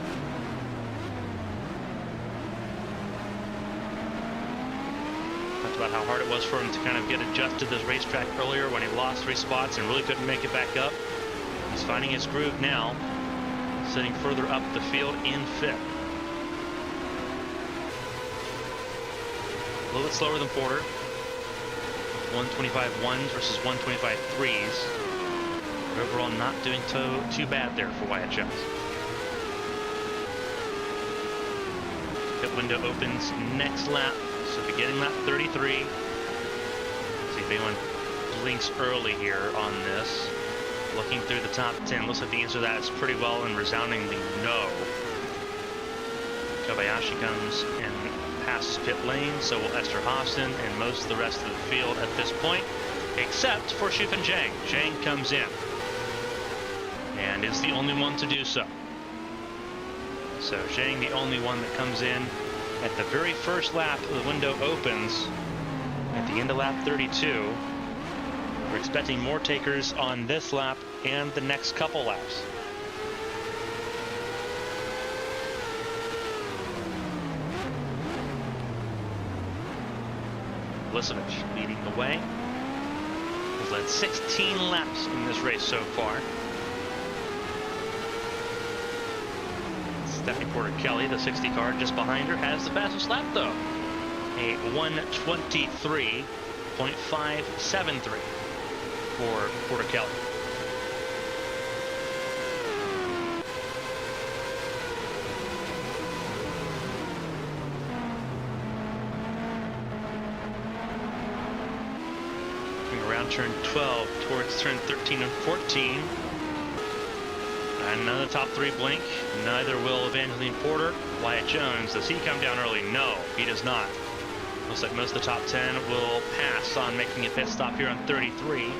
Talked about how hard it was for him to kind of get adjusted to this racetrack earlier when he lost 3 spots and really couldn't make it back up. He's finding his groove now, sitting further up the field in 5th. A little bit slower than Porter. 125 ones versus 125 threes. But overall not doing too bad there for Wyatt Jones. Pit window opens next lap. So beginning lap 33. See if anyone blinks early here on this. Looking through the top 10. Looks like the answer to that is pretty well and resoundingly no. Kobayashi comes and passes pit lane, so will Esther Hobson and most of the rest of the field at this point, except for Shufan Zhang. Zhang comes in and is the only one to do so. So Zhang, the only one that comes in at the very first lap. The window opens at the end of lap 32. We're expecting more takers on this lap and the next couple laps. Velisevich leading the way. Has led 16 laps in this race so far. Stephanie Porter-Kelly, the 60 car just behind her, has the fastest lap though. A 1:23.573 for Porter-Kelly. Around turn 12 towards turn 13 and 14. And none of the top three blink. Neither will Evangeline Porter. Wyatt Jones, does he come down early? No, he does not. Looks like most of the top 10 will pass on making a pit stop here on 33.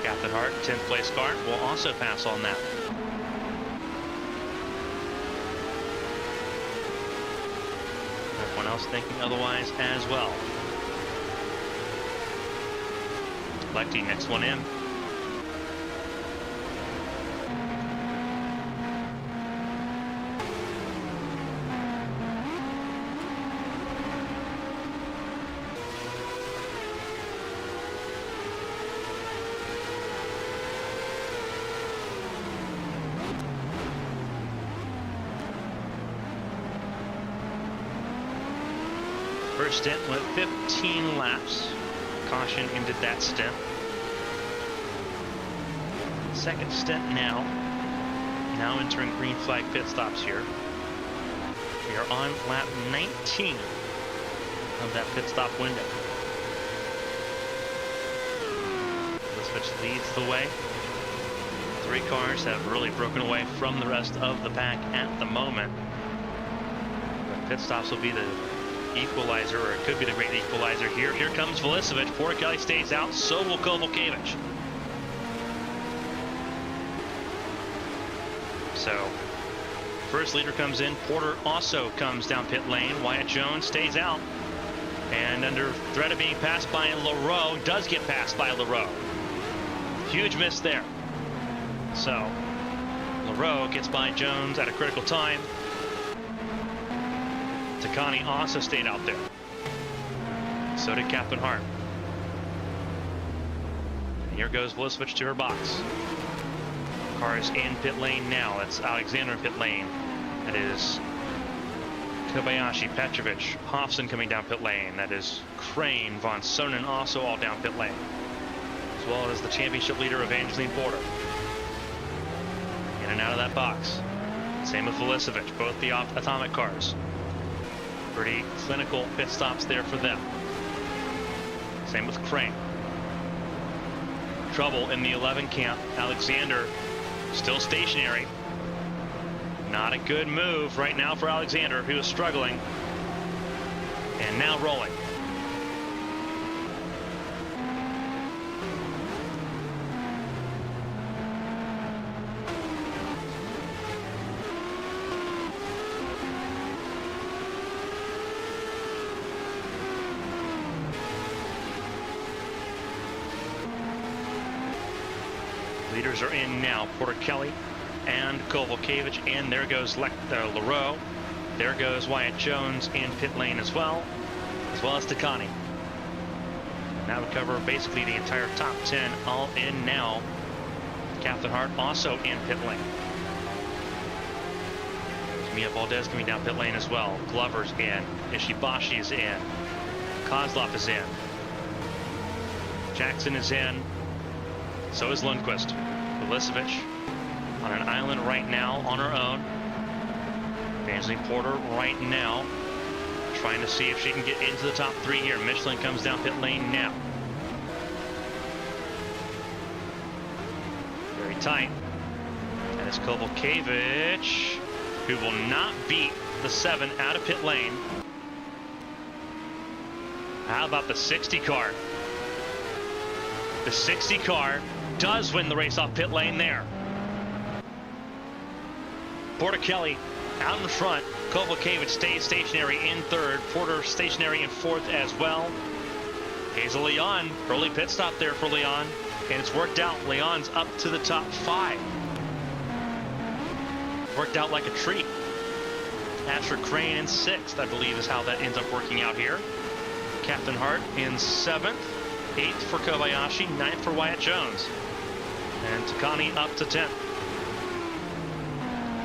Catherine Hart, 10th place car, will also pass on that. Everyone else thinking otherwise as well. Lefty, next one in. First stint went 15 laps. Caution ended that stint. Second stint now entering green flag pit stops here. We are on lap 19 of that pit stop window. The switch leads the way. Three cars have really broken away from the rest of the pack at the moment. The pit stops will be the equalizer, or it could be the great equalizer here. Here comes Velicevic. Porter-Kelly stays out, so will Kovalkiewicz. So, first leader comes in. Porter also comes down pit lane. Wyatt Jones stays out. And under threat of being passed by Leroux, does get passed by Leroux. Huge miss there. So, Leroux gets by Jones at a critical time. Takani also stayed out there. So did Catherine Hart. And here goes Velicevic to her box. Cars in pit lane now. That's Alexander in pit lane. That is Kobayashi, Petrovic, Hofson coming down pit lane. That is Crane, Von Sonnen also all down pit lane. As well as the championship leader Evangeline Porter. In and out of that box. Same with Velicevic, both the atomic cars. Pretty clinical pit stops there for them. Same with Crane. Trouble in the 11 camp. Alexander still stationary. Not a good move right now for Alexander, who is struggling. And now rolling. Leaders are in now. Porter-Kelly and Kovalkiewicz, and there goes Leroux. There goes Wyatt Jones in pit lane as well as Takani. That would cover basically the entire top 10 all in now. Catherine Hart also in pit lane. Mia Valdez coming down pit lane as well. Glover's in. Ishibashi is in. Kozlov is in. Jackson is in. So is Lundqvist. Velicevic on an island right now on her own. Evangeline Porter right now trying to see if she can get into the top three here. Michelin comes down pit lane now. Very tight. And it's Kovalkiewicz, who will not beat the 7 out of pit lane. How about the 60 car? The 60 car does win the race off pit lane there. Porter-Kelly out in front. Kovalkiewicz stays stationary in third. Porter stationary in fourth as well. Hazel Leon, early pit stop there for Leon, and it's worked out. Leon's up to the top 5. Worked out like a treat. Asher Crane in 6th, I believe, is how that ends up working out here. Catherine Hart in 7th. 8th for Kobayashi, 9th for Wyatt Jones. And Takani up to 10th.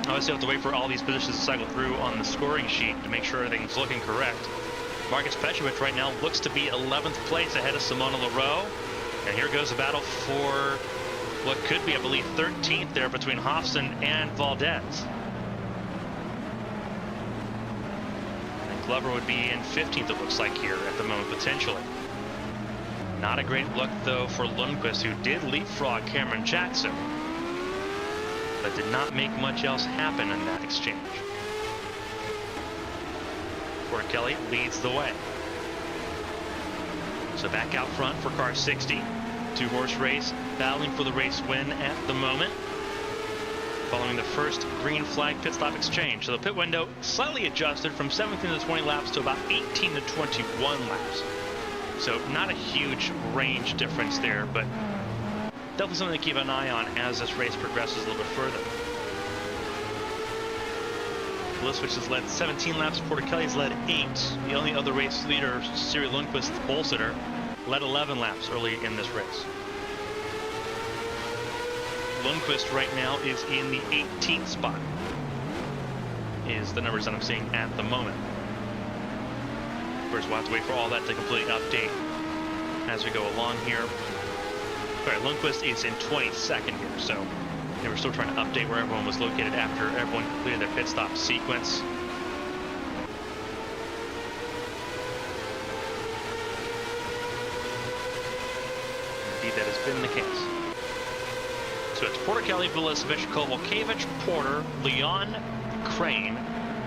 Obviously, you have to wait for all these positions to cycle through on the scoring sheet to make sure everything's looking correct. Marcus Petrovic right now looks to be 11th place ahead of Simona Leroux. And here goes the battle for what could be, I believe, 13th there between Hofsson and Valdez. And Glover would be in 15th, it looks like, here at the moment, potentially. Not a great look, though, for Lundqvist, who did leapfrog Cameron Jackson, but did not make much else happen in that exchange. Porter Kelly leads the way. So back out front for car 60. Two-horse race, battling for the race win at the moment. Following the first green flag pit stop exchange. So the pit window slightly adjusted from 17 to 20 laps to about 18 to 21 laps. So not a huge range difference there, but definitely something to keep an eye on as this race progresses a little bit further. Liswich has led 17 laps. Porter Kelly's led 8. The only other race leader, Siri Lundqvist, the pole sitter, led 11 laps early in this race. Lundqvist right now is in the 18th spot, is the numbers that I'm seeing at the moment. First, we'll have to wait for all that to completely update as we go along here. All right, Lundqvist is in 22nd here, so they were still trying to update where everyone was located after everyone completed their pit stop sequence. Indeed, that has been the case. So it's Porter Kelly, Vulesevic, Kovalkiewicz, Porter, Leon, Crane,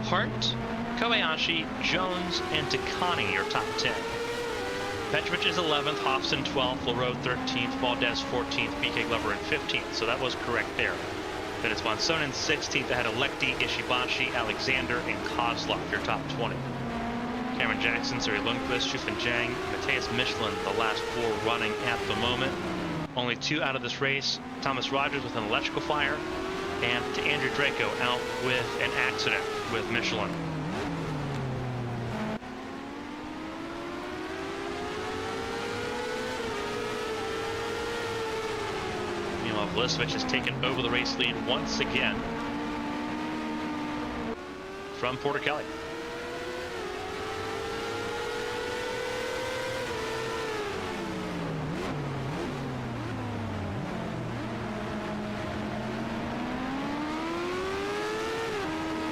Hart, Kobayashi, Jones, and Takani, your top 10. Petrovic is 11th, Hofsson 12th, Leroux 13th, Valdez 14th, BK Glover in 15th, so that was correct there. Then it's Von Sonnen 16th ahead of Lechty, Ishibashi, Alexander, and Kozlov, your top 20. Cameron Jackson, Siri Lundqvist, Shufin Zhang, Matthias Michelin, the last 4 running at the moment. Only 2 out of this race, Thomas Rogers with an electrical fire, and Andrew Draco out with an accident with Michelin. Vulesevic has taken over the race lead once again from Porter Kelly.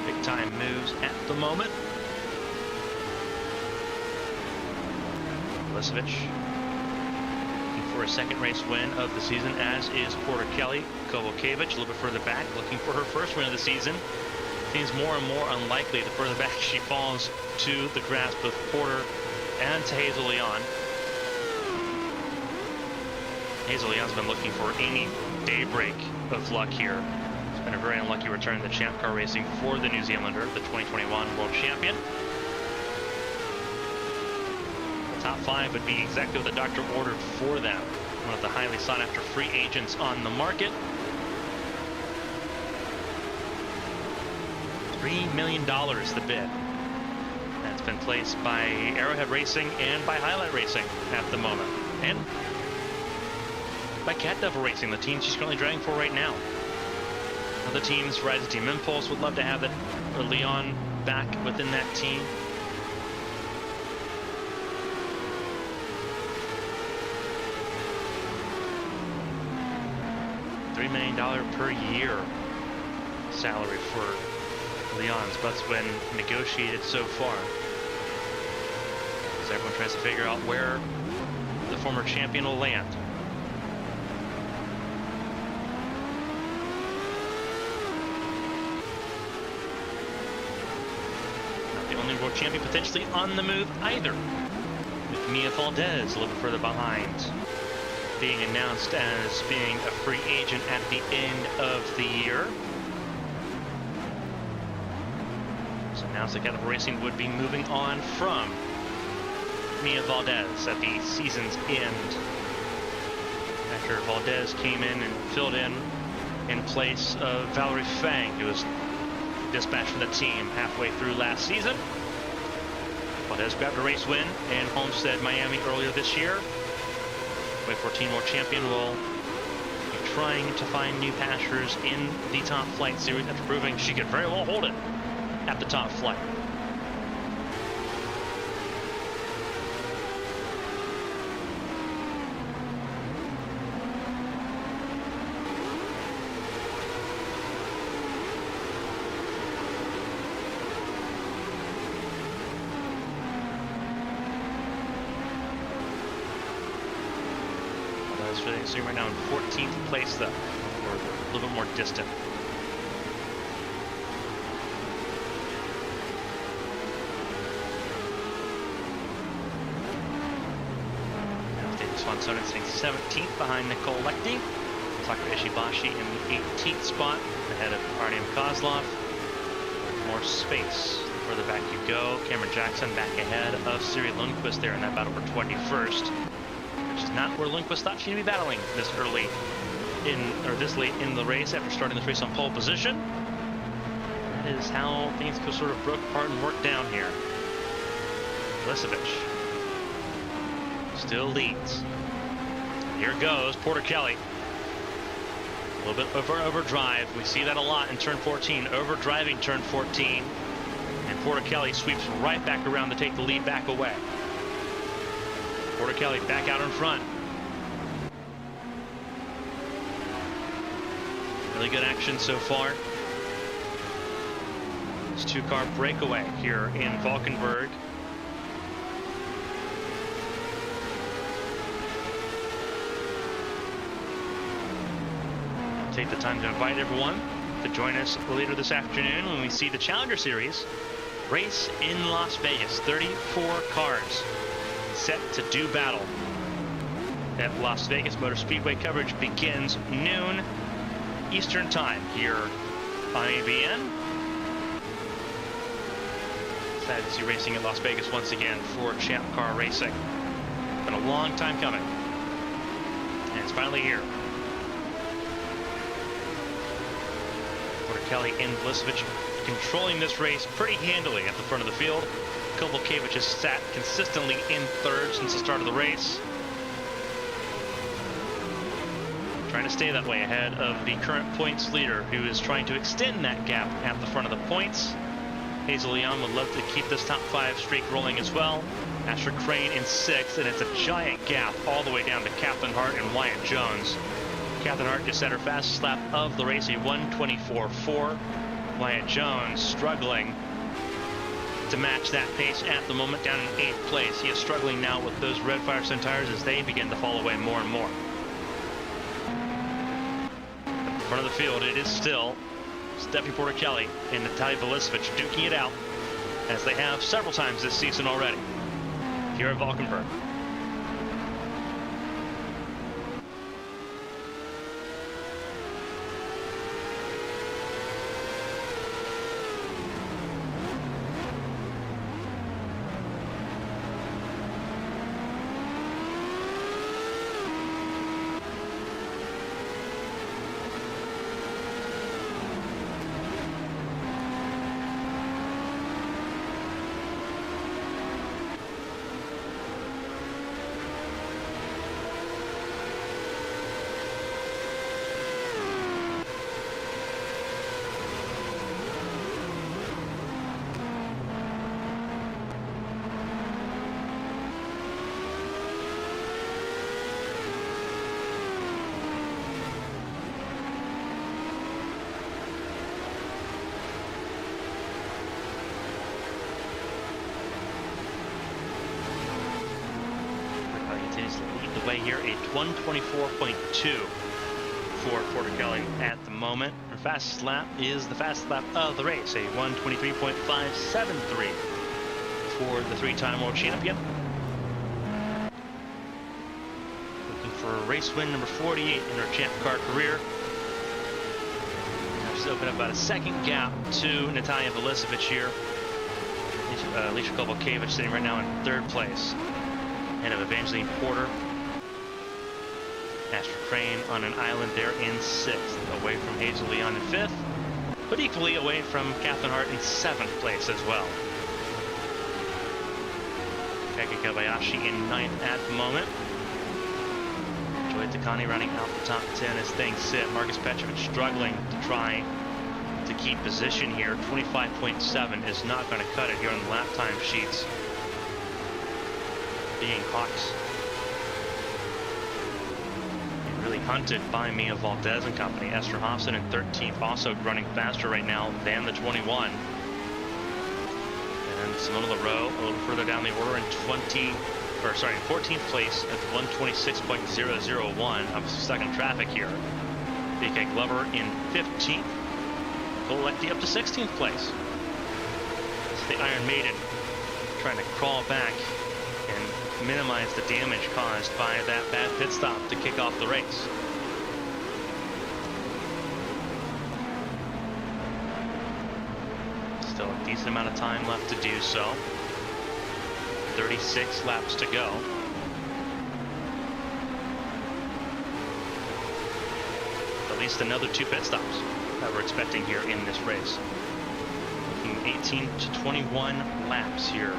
Big time moves at the moment. Vulesevic for a second race win of the season, as is Porter Kelly. Kovalkiewicz a little bit further back, looking for her first win of the season. Seems more and more unlikely the further back she falls to the grasp of Porter and to Hazel Leon. Hazel Leon's been looking for any daybreak of luck here. It's been a very unlucky return to Champ Car racing for the New Zealander, the 2021 World Champion. Top 5 would be exactly what the doctor ordered for them. One of the highly sought after free agents on the market. $3 million the bid. That's been placed by Arrowhead Racing and by Highlight Racing at the moment. And by Cat Devil Racing, the team she's currently driving for right now. Other teams, Rise Team Impulse, would love to have it, or Leon back within that team. $3 million per year salary for Leon's, but it's been negotiated so far. As everyone tries to figure out where the former champion will land. Not the only world champion potentially on the move either, with Mia Valdez a little bit further behind, being announced as being a free agent at the end of the year. So announced that Cat Devil Racing would be moving on from Mia Valdez at the season's end, after Valdez came in and filled in place of Valerie Fang, who was dispatched from the team halfway through last season. Valdez grabbed a race win in Homestead, Miami earlier this year. 2014 World Champion will be trying to find new pastures in the top flight series after proving she could very well hold it at the top flight. So right now in 14th place though, or a little bit more distant. Now Davis Fonson sitting 17th behind Nicole Lechty. Sakura Ishibashi in the 18th spot, ahead of Artyom Kozlov. More space. The further back you go, Cameron Jackson back ahead of Siri Lundqvist there in that battle for 21st. Which is not where Lundqvist thought she'd be battling this early this late in the race after starting this race on pole position. That is how things sort of broke apart and worked down here. Lisevich still leads. Here goes Porter Kelly. A little bit over overdrive. We see that a lot in turn 14. Overdriving turn 14. And Porter Kelly sweeps right back around to take the lead back away. Porter Kelly back out in front. Really good action so far. This two-car breakaway here in Valkenburg. I'll take the time to invite everyone to join us later this afternoon when we see the Challenger Series race in Las Vegas. 34 cars set to do battle at Las Vegas Motor Speedway. Coverage begins noon Eastern Time here on ABN. Sad to see racing at Las Vegas once again for Champ Car Racing. Been a long time coming, and it's finally here. Porter Kelly and Lisevich controlling this race pretty handily at the front of the field. Kovalkiewicz has sat consistently in third since the start of the race. Trying to stay that way ahead of the current points leader, who is trying to extend that gap at the front of the points. Hazel Leon would love to keep this top 5 streak rolling as well. Asher Crane in 6th, and it's a giant gap all the way down to Catherine Hart and Wyatt Jones. Catherine Hart just set her fastest lap of the race, a 1:24.4. Wyatt Jones struggling to match that pace at the moment, down in 8th place. He is struggling now with those red Firestone tires as they begin to fall away more and more. At the front of the field, it is still Steffi Porter Kelly and Natalia Velisevich duking it out, as they have several times this season already here at Valkenburg. Here, a 1:24.2 for Porter Kelly at the moment. Her fastest lap is the fastest lap of the race, a 1:23.573 for the 3-time world champion. Looking for a race win number 48 in her Champ Car career. Now she's opened up about a second gap to Natalia Velisevich here. Alicia Kovalkiewicz sitting right now in 3rd place, ahead of Evangeline Porter. Asher Crane on an island there in 6th, away from Hazel Leon in 5th, but equally away from Catherine Hart in 7th place as well. Peggy Kobayashi in 9th at the moment. With Takani running out the top 10 as things sit. Marcus Petrovic struggling to try to keep position here. 25.7 is not going to cut it here on the lap time sheets. Being Hawks. Really hunted by Mia Valdez and company. Esther Hofson in 13th, also running faster right now than the 21. And Simona Leroux a little further down the order in 14th place at 126.001. I'm stuck in traffic here. BK Glover in 15th. Kolecki up to 16th place. It's the Iron Maiden trying to crawl back and minimize the damage caused by that bad pit stop to kick off the race. Still a decent amount of time left to do so. 36 laps to go. At least another 2 pit stops that we're expecting here in this race. Looking 18 to 21 laps here.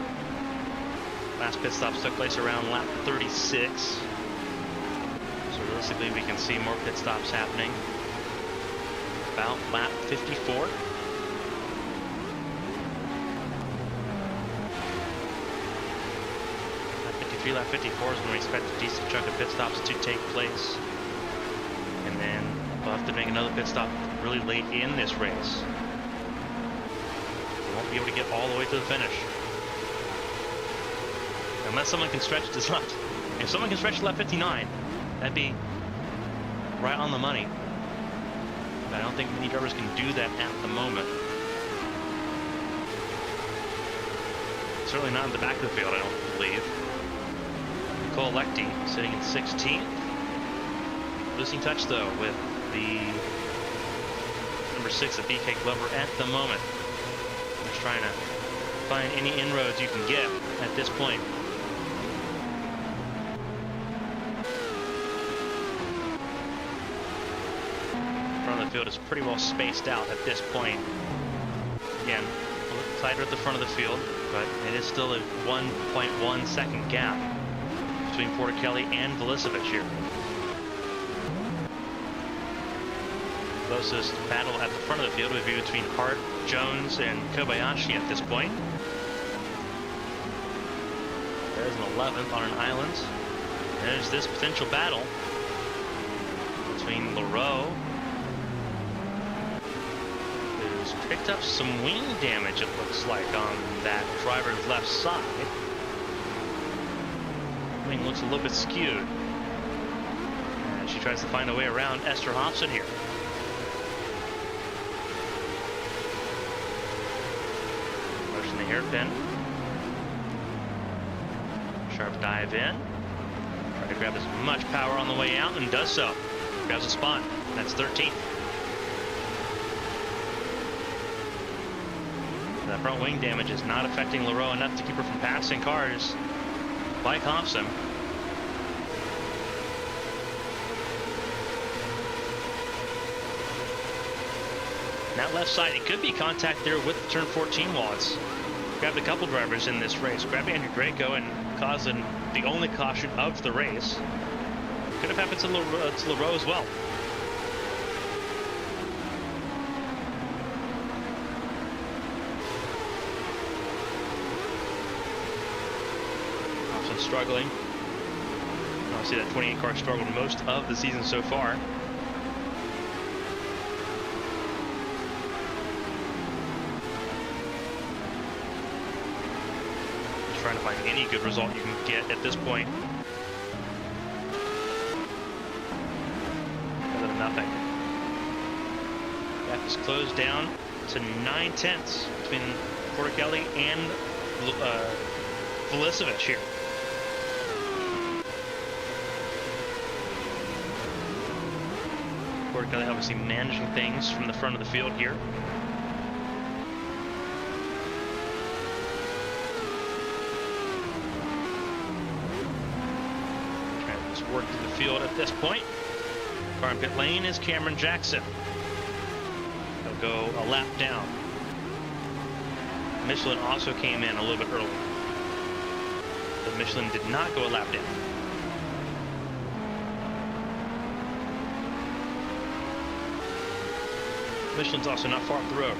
Last pit stops took place around lap 36. So realistically, we can see more pit stops happening about lap 54. Lap 54 is when we expect a decent chunk of pit stops to take place. And then we'll have to make another pit stop really late in this race. We won't be able to get all the way to the finish. Unless someone can stretch this lap. If someone can stretch lap 59, that'd be right on the money. But I don't think many drivers can do that at the moment. Certainly not in the back of the field, I don't believe. Kolecki sitting in 16th. Losing touch though with the number 6 of BK Glover at the moment. Just trying to find any inroads you can get at this point. Front of the field is pretty well spaced out at this point. Again, a little tighter at the front of the field, but it is still a 1.1 second gap between Porter Kelly and Velicevic here. Closest battle at the front of the field would be between Hart, Jones, and Kobayashi at this point. There's an 11th on an island. There's this potential battle between Leroux, who's picked up some wing damage, it looks like, on that driver's left side. Wing looks a little bit skewed. And she tries to find a way around Esther Hofson here. Motion the hairpin. Sharp dive in. Try to grab as much power on the way out and does so. Grabs a spot. That's 13th. That front wing damage is not affecting Leroux enough to keep her from passing cars like Hofson. That left side, it could be contact there with the turn 14 wall. It's grabbed a couple drivers in this race. Grabbed Andrew Greco and causing the only caution of the race. Could have happened to Leroux as well. Struggling. Obviously that 28 car struggled most of the season so far. Just trying to find any good result you can get at this point. Better than nothing. Gap is closed down to 9/10 between Porter Kelly and Velicevic here. Porter Kelly obviously managing things from the front of the field here. Trying to just work through the field at this point. Car in pit lane is Cameron Jackson. He'll go a lap down. Michelin also came in a little bit early, but Michelin did not go a lap down. Michelin's also not far up the road.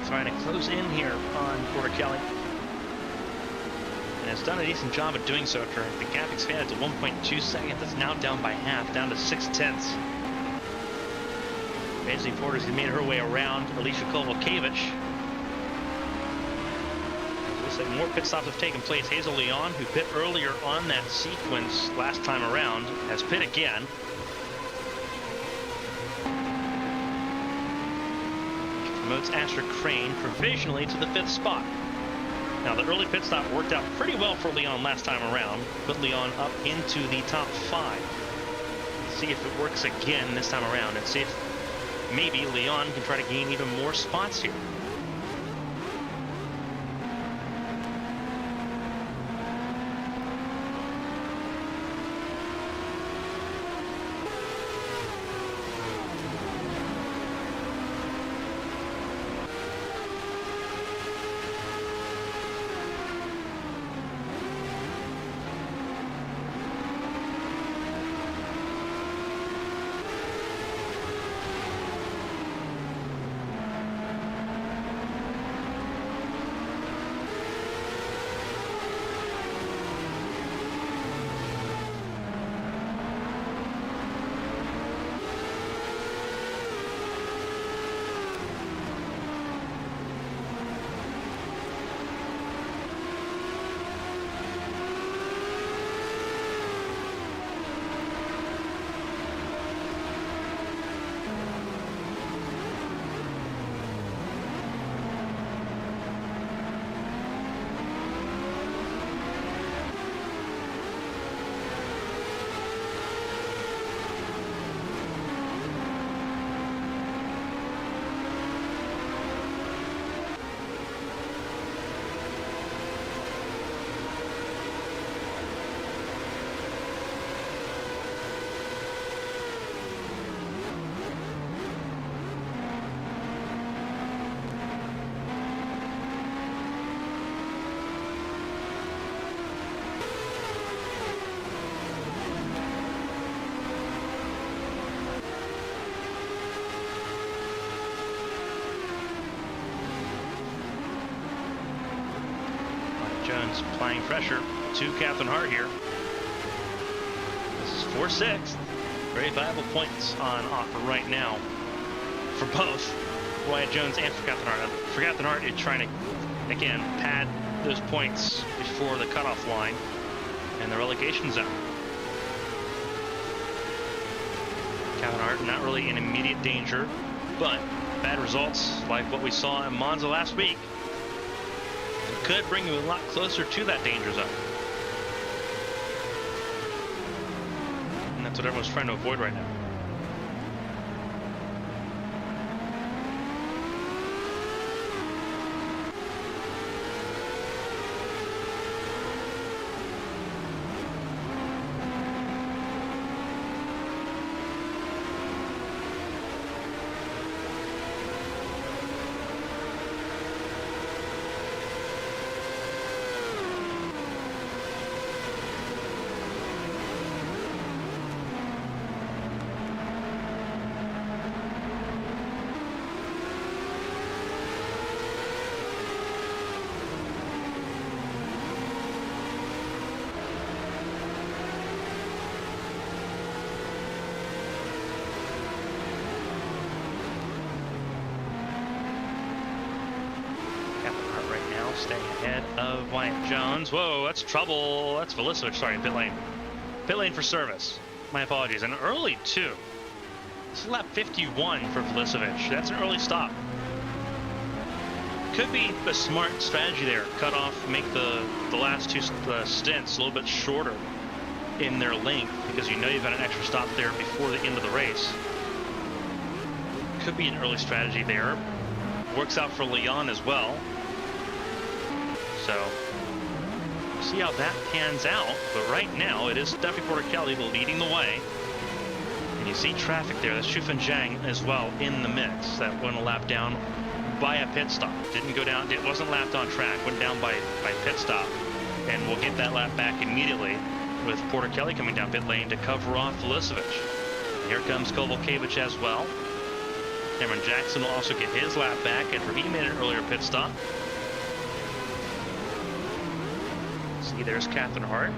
Trying to close in here on Porter Kelly. And has done a decent job of doing so. The gap expanded to 1.2 seconds. It's now down by half, down to 0.6. Basically, Porter's made her way around Alicia Kovalkiewicz. Looks like more pit stops have taken place. Hazel Leon, who pit earlier on that sequence last time around, has pit again. Promotes Asher Crane provisionally to the 5th spot. Now, the early pit stop worked out pretty well for Leon last time around. Put Leon up into the top 5. Let's see if it works again this time around and see if maybe Leon can try to gain even more spots here. Jones applying pressure to Captain Hart here. This is 4-6. Very valuable points on offer right now for both Wyatt Jones and for Captain Hart. For Captain Hart, it's trying to, again, pad those points before the cutoff line and the relegation zone. Captain Hart not really in immediate danger, but bad results like what we saw in Monza last week could bring you a lot closer to that danger zone. That's what everyone's trying to avoid right now. Staying ahead of Wyatt Jones. Whoa, that's trouble. That's Velisovich. Sorry, pit lane. Pit lane for service. My apologies. And early, too. This is lap 51 for Velisovich. That's an early stop. Could be a smart strategy there. Cut off, make the last two stints a little bit shorter in their length because you know you've got an extra stop there before the end of the race. Could be an early strategy there. Works out for Leon as well. So, see how that pans out. But right now, it is Duffy Porter-Kelly leading the way. And you see traffic there. That's Xu Fenjiang as well in the mix. That went a lap down by a pit stop. Didn't go down, it wasn't lapped on track. Went down by pit stop. And we'll get that lap back immediately with Porter-Kelly coming down pit lane to cover off Velisovich. Here comes Kovalkiewicz as well. Cameron Jackson will also get his lap back after he made an earlier pit stop. See, there's Catherine Hart.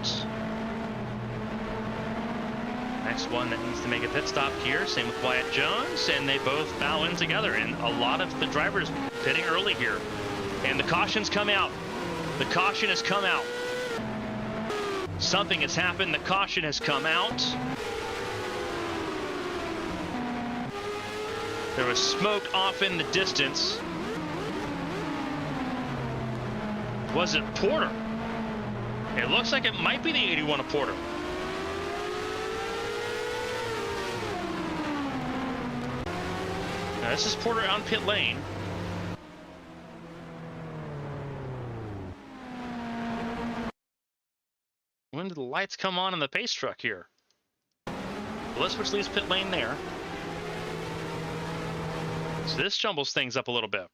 Next one that needs to make a pit stop here. Same with Wyatt Jones, and they both bow in together. And a lot of the drivers pitting early here. And the cautions come out. The caution has come out. Something has happened. The caution has come out. There was smoke off in the distance. Was it Porter? It looks like it might be the 81 of Porter. Now this is Porter on pit lane. When did the lights come on in the pace truck here? Velisovich leaves pit lane there. So this jumbles things up a little bit.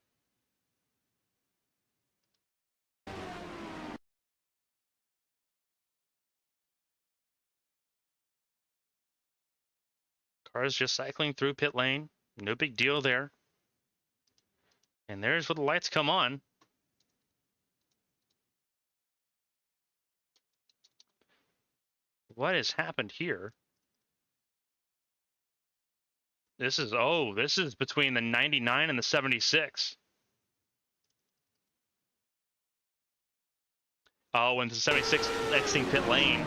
Cars just cycling through pit lane. No big deal there. And there's where the lights come on. What has happened here? This is between the 99 and the 76. Oh, and the 76 exiting pit lane.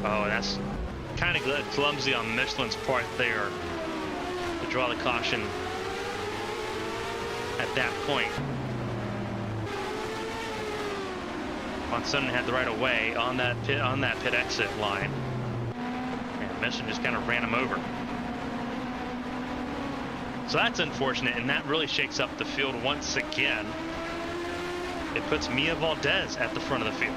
Oh, that's kind of clumsy on Michelin's part there to draw the caution at that point. Von Sonnen had the right of way on that pit exit line, and Michelin just kind of ran him over. So that's unfortunate, and that really shakes up the field once again. It puts Mia Valdez at the front of the field.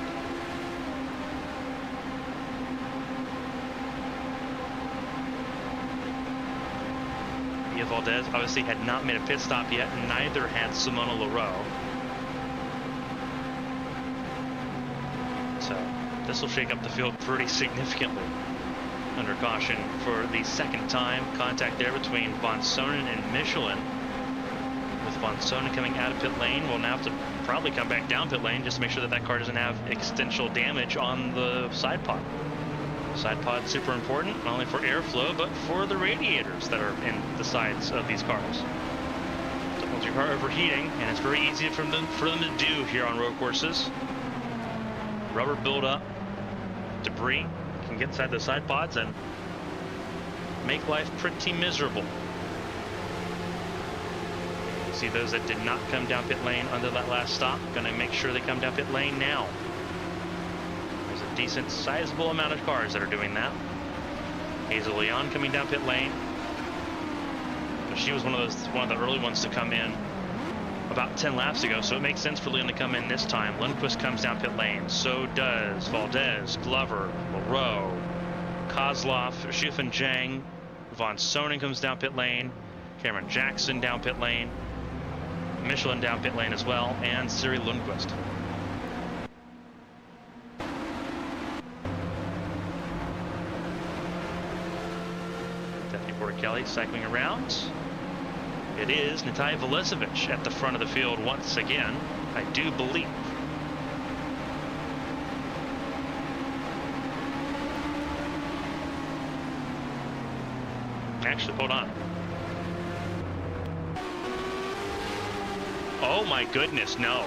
Mia Valdez obviously had not made a pit stop yet, and neither had Simona Leroux. So this will shake up the field pretty significantly. Under caution for the second time. Contact there between Von Sonnen and Michelin. With Von Sonnen coming out of pit lane, we'll now have to probably come back down pit lane just to make sure that that car doesn't have extensional damage on the side pod. Side pod super important, not only for airflow, but for the radiators that are in the sides of these cars. Don't want your car overheating, and it's very easy for them to do here on road courses. Rubber buildup, debris can get inside the side pods and make life pretty miserable. You see those that did not come down pit lane under that last stop, gonna make sure they come down pit lane now. There's a decent, sizable amount of cars that are doing that. Hazel Leon coming down pit lane. She was one of the early ones to come in about 10 laps ago, so it makes sense for Leon to come in this time. Lundqvist comes down pit lane. So does Valdez, Glover, Moreau, Kozlov, Schiffenjang. Von Sonnen comes down pit lane. Cameron Jackson down pit lane. Michelin down pit lane as well, and Siri Lundqvist. Deputy Porter Kelly cycling around. It is Natalya Velicevic at the front of the field once again, I do believe. Actually, hold on. Oh my goodness, no.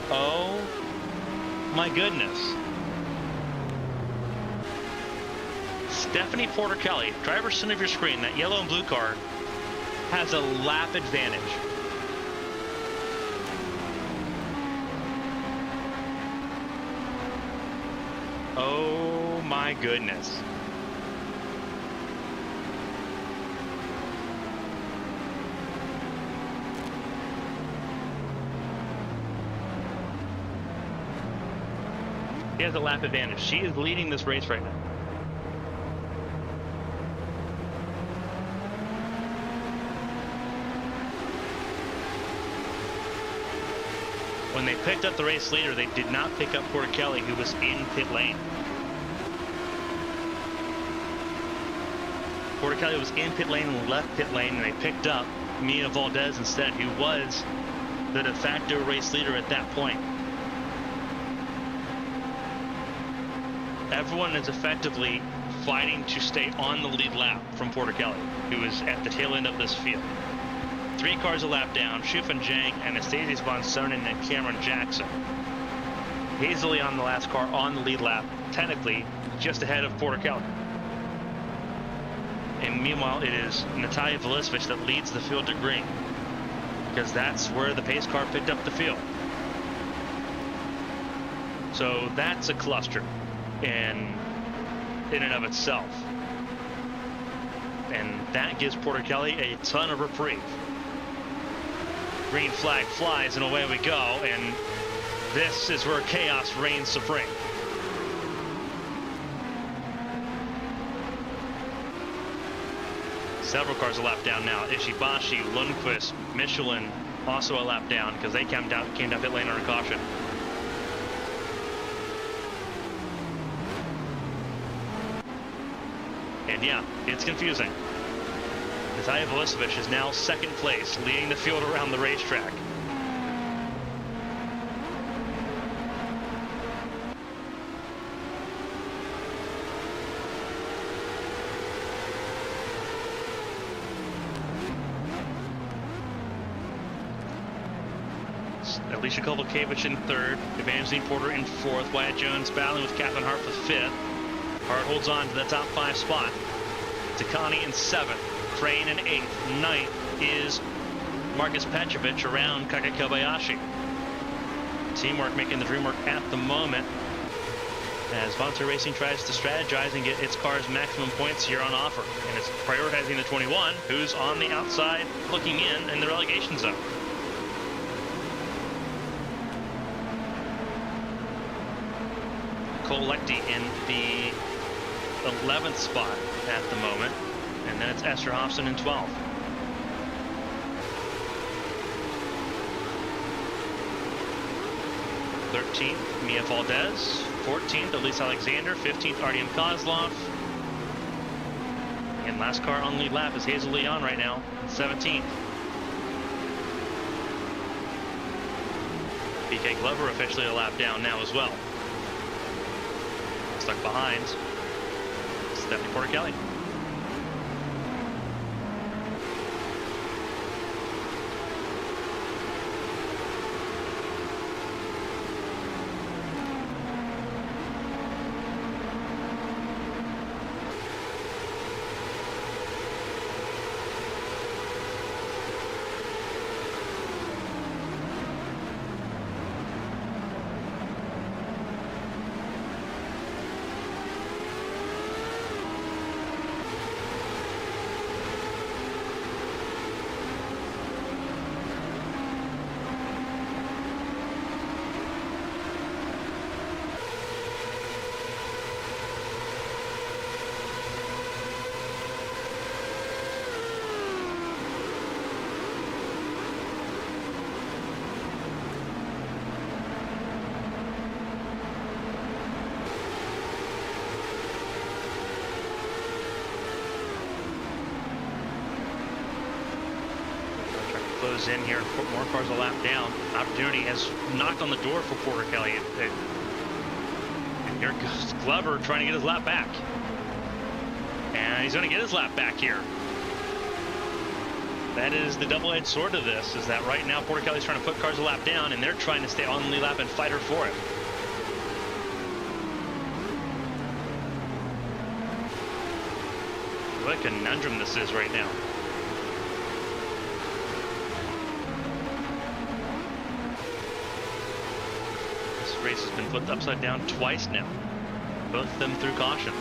Oh my goodness. Stephanie Porter Kelly, driver's center of your screen, that yellow and blue car, has a lap advantage. Oh my goodness. She has a lap advantage. She is leading this race right now. When they picked up the race leader, they did not pick up Porter Kelly, who was in pit lane. Porter Kelly was in pit lane and left pit lane, and they picked up Mia Valdez instead, who was the de facto race leader at that point. Everyone is effectively fighting to stay on the lead lap from Porter Kelly, who is at the tail end of this field. 3 cars a lap down, Schiffenjang, Anastasia Von Sonnen, and Cameron Jackson. Hazily on the last car on the lead lap, technically just ahead of Porter Kelly. And meanwhile, it is Natalya Velicevic that leads the field to green, because that's where the pace car picked up the field. So that's a cluster in and of itself. And that gives Porter Kelly a ton of reprieve. Green flag flies and away we go, and this is where chaos reigns supreme. Several cars a lap down now. Ishibashi, Lundqvist, Michelin also a lap down because they came down pit lane under caution. And yeah, it's confusing. Natalya Velicevic is now second place, leading the field around the racetrack. Alicia Kovalkiewicz in third, Evangeline Porter in fourth, Wyatt Jones battling with Catherine Hart for fifth. Hart holds on to the top 5 spot. Takani in seventh, Crane in eighth. Ninth is Marcus Petrovic around Kaka Kobayashi. Teamwork making the dream work at the moment as Vonta Racing tries to strategize and get its car's maximum points here on offer. And it's prioritizing the 21, who's on the outside looking in the relegation zone. Cole Lecty in the 11th spot at the moment, and then it's Esther Hofson in 12th. 13th, Mia Valdez. 14th, Elise Alexander. 15th, Artyom Kozlov. And last car on lead lap is Hazel Leon right now, 17th. PK Glover officially a lap down now as well. Stuck behind Stephanie Porter Kelly. goes in here, more cars a lap down. Opportunity has knocked on the door for Porter Kelly. And here goes Glover trying to get his lap back. And he's going to get his lap back here. That is the double-edged sword of this, is that right now Porter Kelly's trying to put cars a lap down, and they're trying to stay on the lead lap and fight her for it. What a conundrum this is right now. This race has been flipped upside down twice now. Both of them through cautions.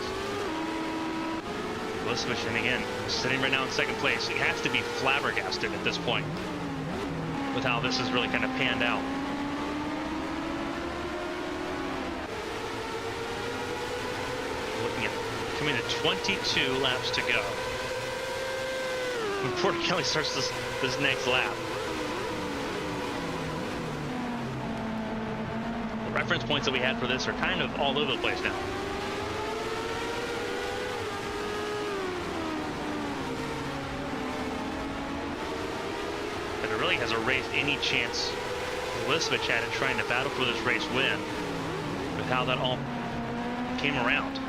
Lisevich, and again, sitting right now in second place. He has to be flabbergasted at this point with how this has really kind of panned out. Looking at coming to 22 laps to go when Porter Kelly starts this next lap. The reference points that we had for this are kind of all over the place now. But it really has erased any chance Lisevich had at trying to battle for this race win with how that all came around.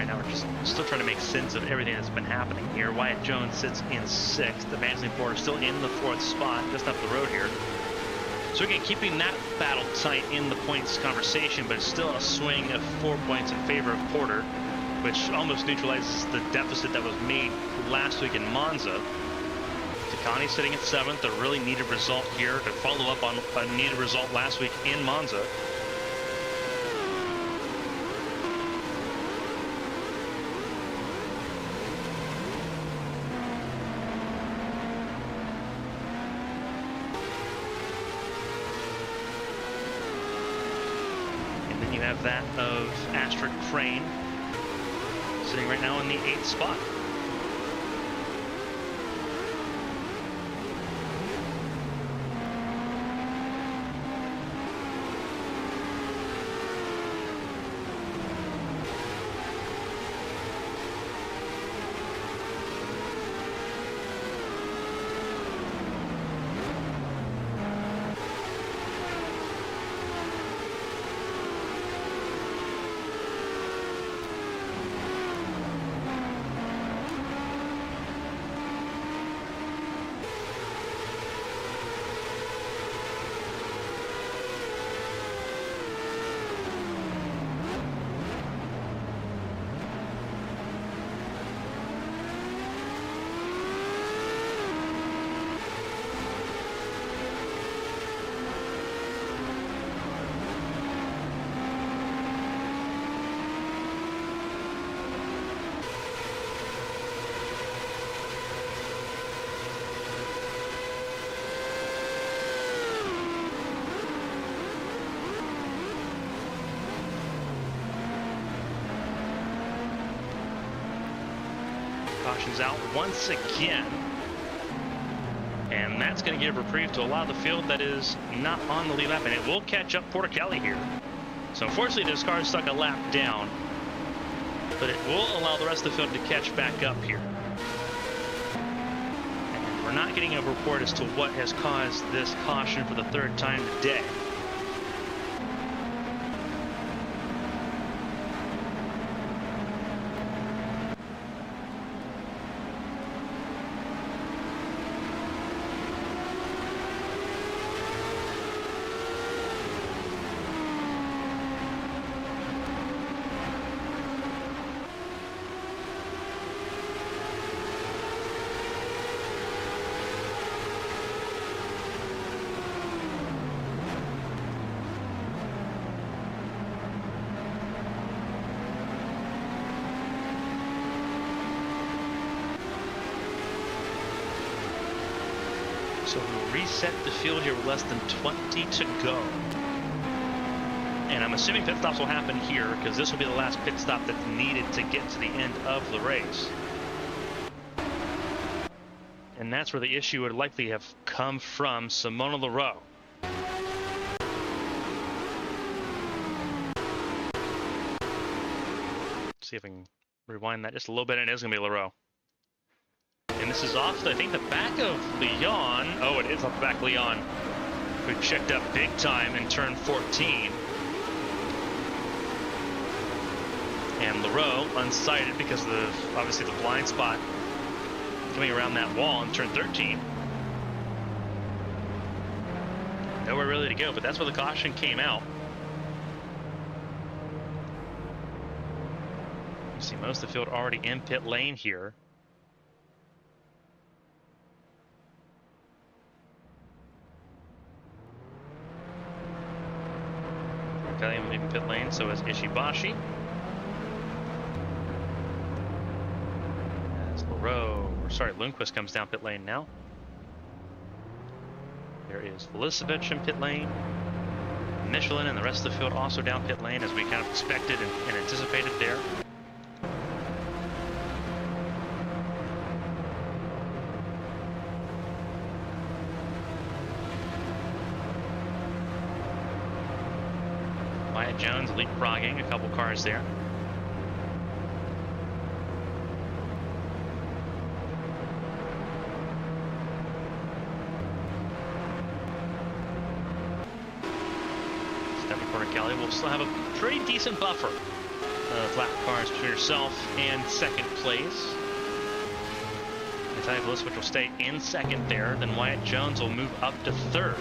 Now we're just still trying to make sense of everything that's been happening here. Wyatt Jones sits in 6th. Evangeline Porter still in the 4th spot, just up the road here. So again, keeping that battle tight in the points conversation, but it's still a swing of 4 points in favor of Porter, which almost neutralizes the deficit that was made last week in Monza. Takani sitting at 7th, a really needed result here to follow up on a needed result last week in Monza. You have that of Astrid Crane sitting right now in the 8th spot. Caution's out once again. And that's going to give reprieve to a lot of the field that is not on the lead lap, and it will catch up Porter Kelly here. So unfortunately, this car is stuck a lap down, but it will allow the rest of the field to catch back up here. And we're not getting a report as to what has caused this caution for the third time today. So we'll reset the field here with less than 20 to go. And I'm assuming pit stops will happen here because this will be the last pit stop that's needed to get to the end of the race. And that's where the issue would likely have come from, Simona Leroux. See if I can rewind that just a little bit, and it is going to be Leroux. And this is off, I think, the back of Leon. Oh, it is off the back of Leon, who checked up big time in turn 14. And Leroux unsighted because of, obviously, the blind spot coming around that wall in turn 13. Nowhere really to go, but that's where the caution came out. You see most of the field already in pit lane here. Italian leaving pit lane, so is Ishibashi. As Lundqvist comes down pit lane now. There is Felicevich in pit lane. Michelin and the rest of the field also down pit lane, as we kind of expected and anticipated there. Jones leapfrogging a couple cars there. Stephanie Porter Kelly will still have a pretty decent buffer of lap cars between herself and second place. Natalia Felicevich will stay in second there. Then Wyatt Jones will move up to third.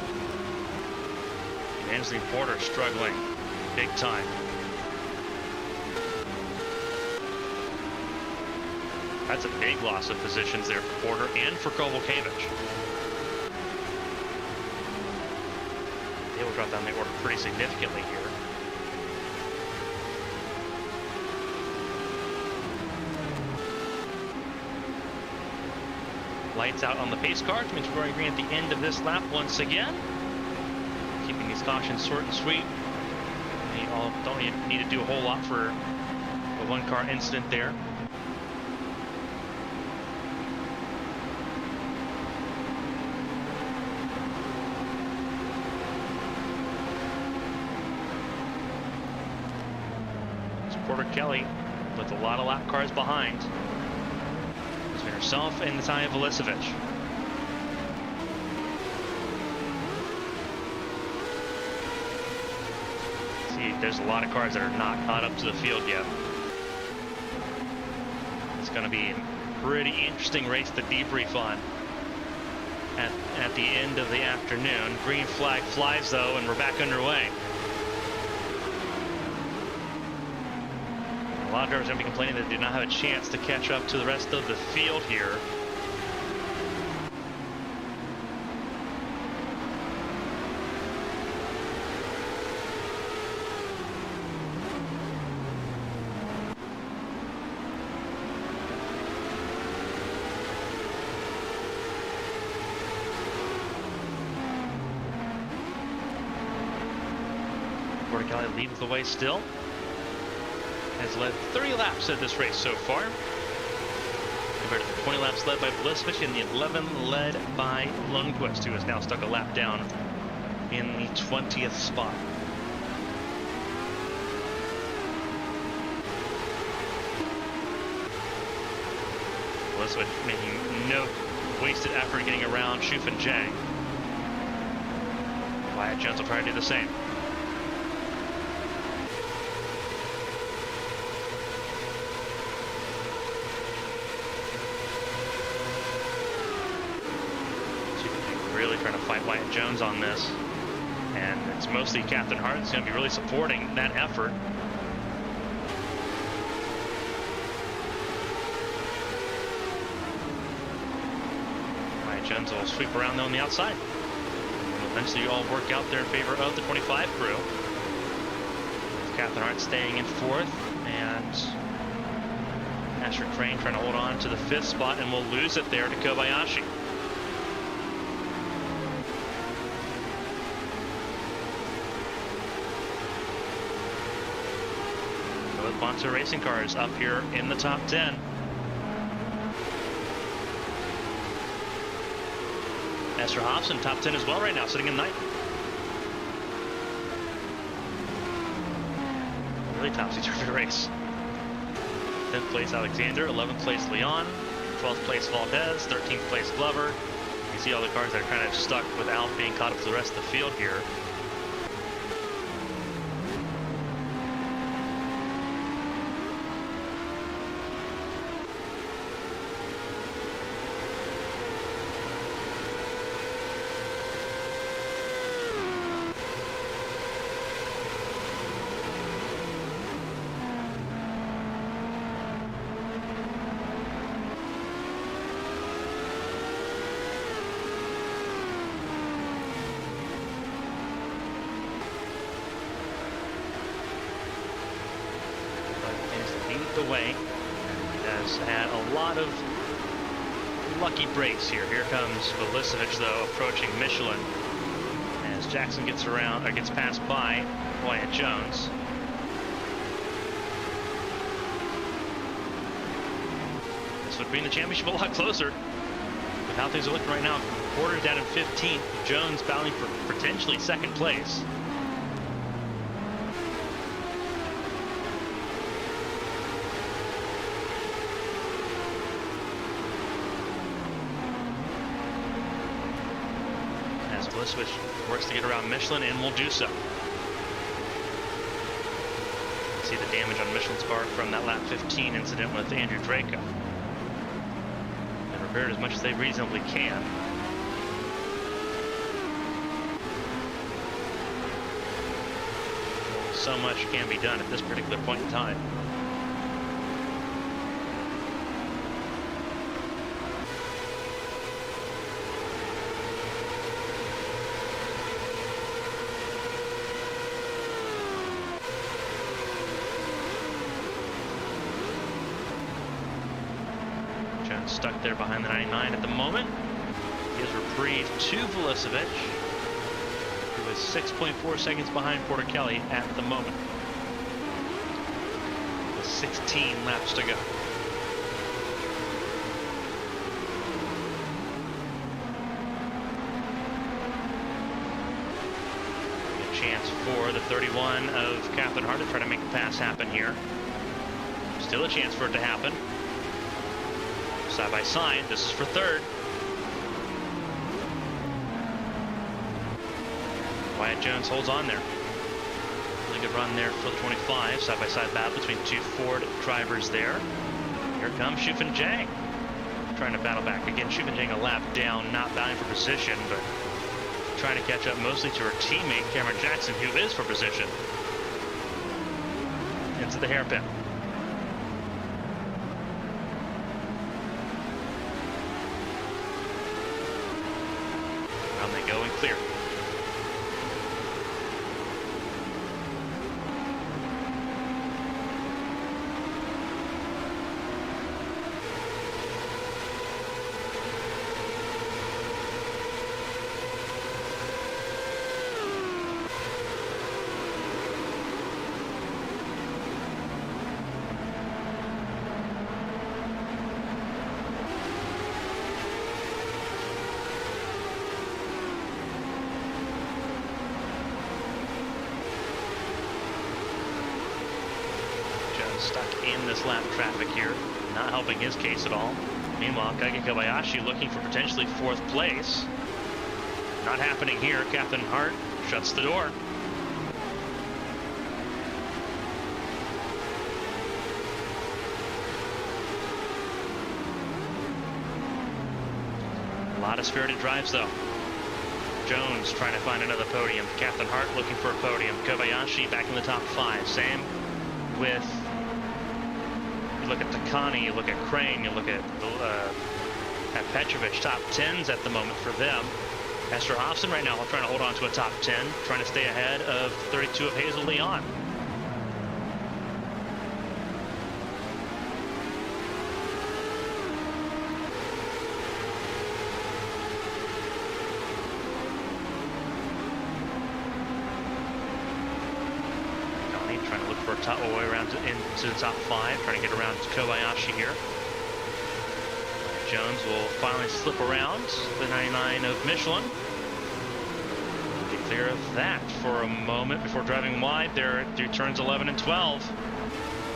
And Ansley Porter struggling big time. That's a big loss of positions there for Porter and for Kovalkiewicz. They will drop down the order pretty significantly here. Lights out on the pace car, which means we're going green at the end of this lap once again. Keeping these cautions short and sweet. Don't need to do a whole lot for a one-car incident there. It's Porter Kelly with a lot of lap cars behind. Between herself and Natalia Felicevich. There's a lot of cars that are not caught up to the field yet. It's going to be a pretty interesting race to debrief on at the end of the afternoon. Green flag flies though, and we're back underway. A lot of drivers are going to be complaining that they do not have a chance to catch up to the rest of the field here. Kelly leads the way still. Has led 30 laps of this race so far. compared to the 20 laps led by Velisevich and the 11 led by Lundqvist, who is now stuck a lap down in the 20th spot. Velisevich making no wasted effort getting around Shuf and Jang. Wyatt Jones will try to do the same. Really trying to fight Wyatt Jones on this, and it's mostly Captain Hart that's going to be really supporting that effort. Wyatt Jones will sweep around though on the outside. And eventually all work out there in favor of the 25 crew. Captain Hart staying in 4th, and Asher Crane trying to hold on to the 5th spot, and will lose it there to Kobayashi. Monster racing cars up here in the top 10. Esther Hobson, top 10 as well right now, sitting in 9th. Really topsy-turvy race. 10th place Alexander, 11th place Leon, 12th place Valdez, 13th place Glover. You see all the cars that are kind of stuck without being caught up to the rest of the field here. Way. He has had a lot of lucky breaks here. Here comes Velisevich though, approaching Michelin as Jackson gets around or gets passed by Wyatt Jones. This would bring the championship a lot closer with how things are looking right now. Porter down in 15th, Jones battling for potentially 2nd place. Switch works to get around Michelin and will do so. See the damage on Michelin's car from that lap 15 incident with Andrew Draco. And repaired as much as they reasonably can. So much can be done at this particular point in time. Stuck there behind the 99 at the moment. Gives reprieve to Velisevich, who is 6.4 seconds behind Porter Kelly at the moment. With 16 laps to go. A chance for the 31 of Captain Hart to try to make the pass happen here. Still a chance for it to happen. Side by side, this is for 3rd. Wyatt Jones holds on there. Really good run there for the 25. Side by side battle between 2 Ford drivers there. Here comes Shuf and Jang trying to battle back. Again, Shuf and Jang a lap down, not battling for position, but trying to catch up mostly to her teammate Cameron Jackson, who is for position. Into the hairpin. Around they go and clear. stuck in this lap traffic here, not helping his case at all. Meanwhile, Kaige Kobayashi looking for potentially 4th place. Not happening here. Captain Hart shuts the door. A lot of spirited drives though. Jones trying to find another podium. Captain Hart looking for a podium. Kobayashi back in the top 5. Same with, you look at Takani, you look at Crane, you look at Petrovic. Top 10s at the moment for them. Esther Hofson right now trying to hold on to a top 10, trying to stay ahead of 32 of Hazel Leon. Trying to look for a top way around into the top 5, trying to get around Kobayashi here. Jones will finally slip around the 99 of Michelin. Be clear of that for a moment before driving wide there through turns 11 and 12.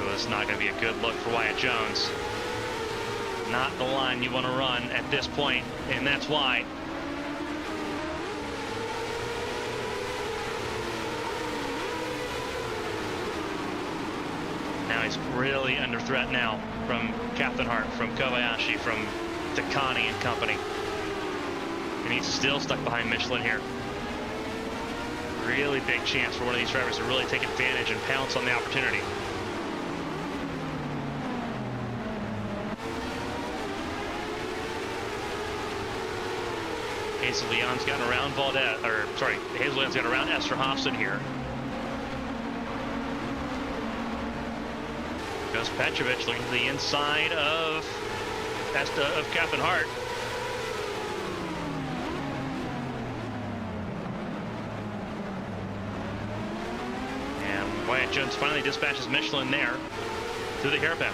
It was not going to be a good look for Wyatt Jones. Not the line you want to run at this point, and that's why. Now he's really under threat now from Captain Hart, from Kobayashi, from Takani and company. And he's still stuck behind Michelin here. Really big chance for one of these drivers to really take advantage and pounce on the opportunity. Hazel Leon's gotten around Hazel Leon's gotten around Esther Hofson here. Goes Petrovic looking to the inside of Captain Hart. And Wyatt Jones finally dispatches Michelin there through the hairpin.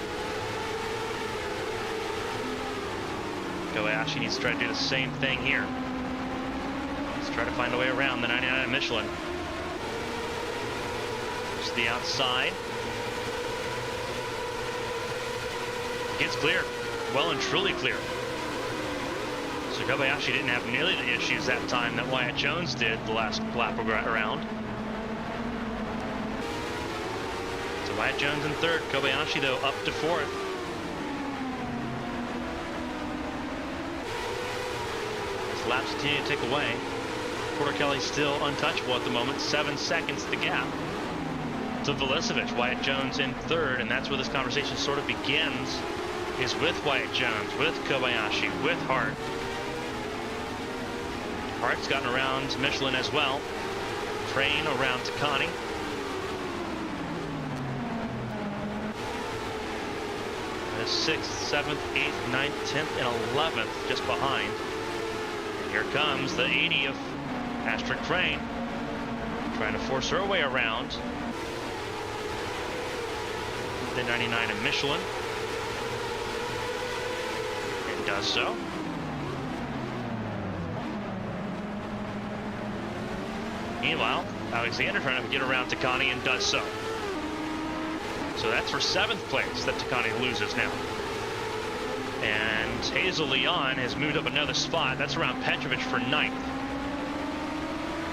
Kobayashi needs to try to do the same thing here. Let's try to find a way around the 99 of Michelin. Just the outside. Gets clear, well and truly clear. So Kobayashi didn't have nearly the issues that time that Wyatt Jones did the last lap around. So Wyatt Jones in 3rd, Kobayashi though up to 4th. As laps continue to tick away, Porter Kelly still untouchable at the moment, 7 seconds the gap to Velicevic. Wyatt Jones in 3rd, and that's where this conversation sort of begins. Is with Wyatt Jones, with Kobayashi, with Hart. Hart's gotten around Michelin as well. Crane around Takani. The 6th, 7th, 8th, 9th, 10th, and 11th just behind. And here comes the 80 of Astrid Crane, trying to force her way around the 99 of Michelin. Does so. Meanwhile, Alexander trying to get around Takani and does so. So that's for 7th place that Takani loses now. And Hazel Leon has moved up another spot. That's around Petrovic for 9th.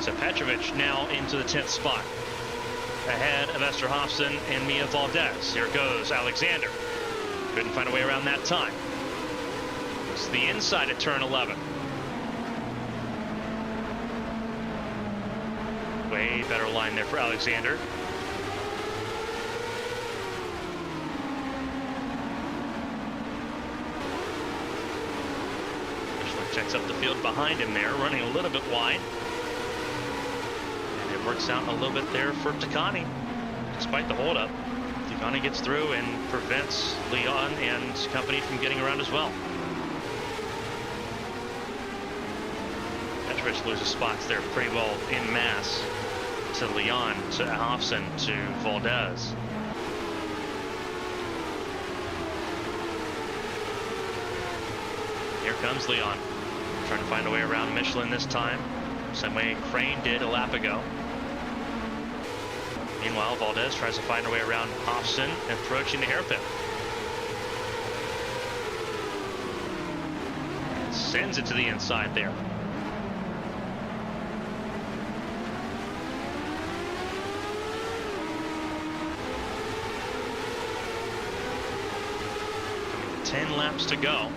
So Petrovic now into the 10th spot, ahead of Esther Hofson and Mia Valdez. Here goes Alexander. Couldn't find a way around that time. It's the inside at turn 11. Way better line there for Alexander. Michelin checks up the field behind him there, running a little bit wide. And it works out a little bit there for Takani. Despite the holdup, Takani gets through and prevents Leon and company from getting around as well. Petrovic loses spots there pretty well in mass to Leon, to Hofson, to Valdez. Here comes Leon, trying to find a way around Michelin this time, same way Crane did a lap ago. Meanwhile, Valdez tries to find her way around Hobson, approaching the hairpin. Sends it to the inside there. Coming to 10 laps to go.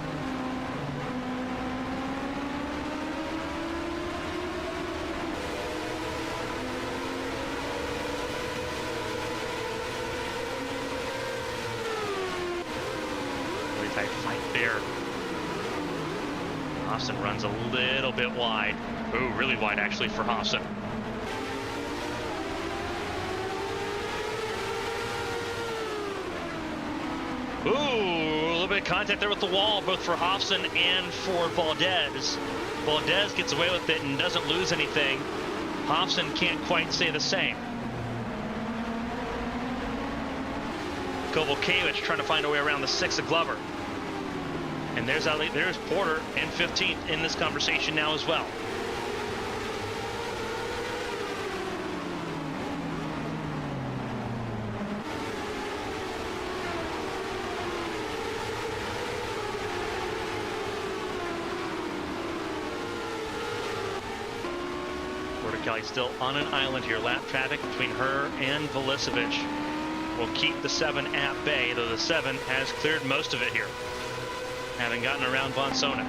Really tight fight there. Hobson runs a little bit wide. Ooh, really wide actually for Hobson. Ooh, a little bit of contact there with the wall, both for Hobson and for Valdez. Valdez gets away with it and doesn't lose anything. Hobson can't quite say the same. Kovalkiewicz trying to find a way around the 6 of Glover. And there's Porter in 15th in this conversation now as well. Porter Kelly still on an island here. Lap traffic between her and Velicevic will keep the 7 at bay, though the 7 has cleared most of it here, having gotten around Von Sona.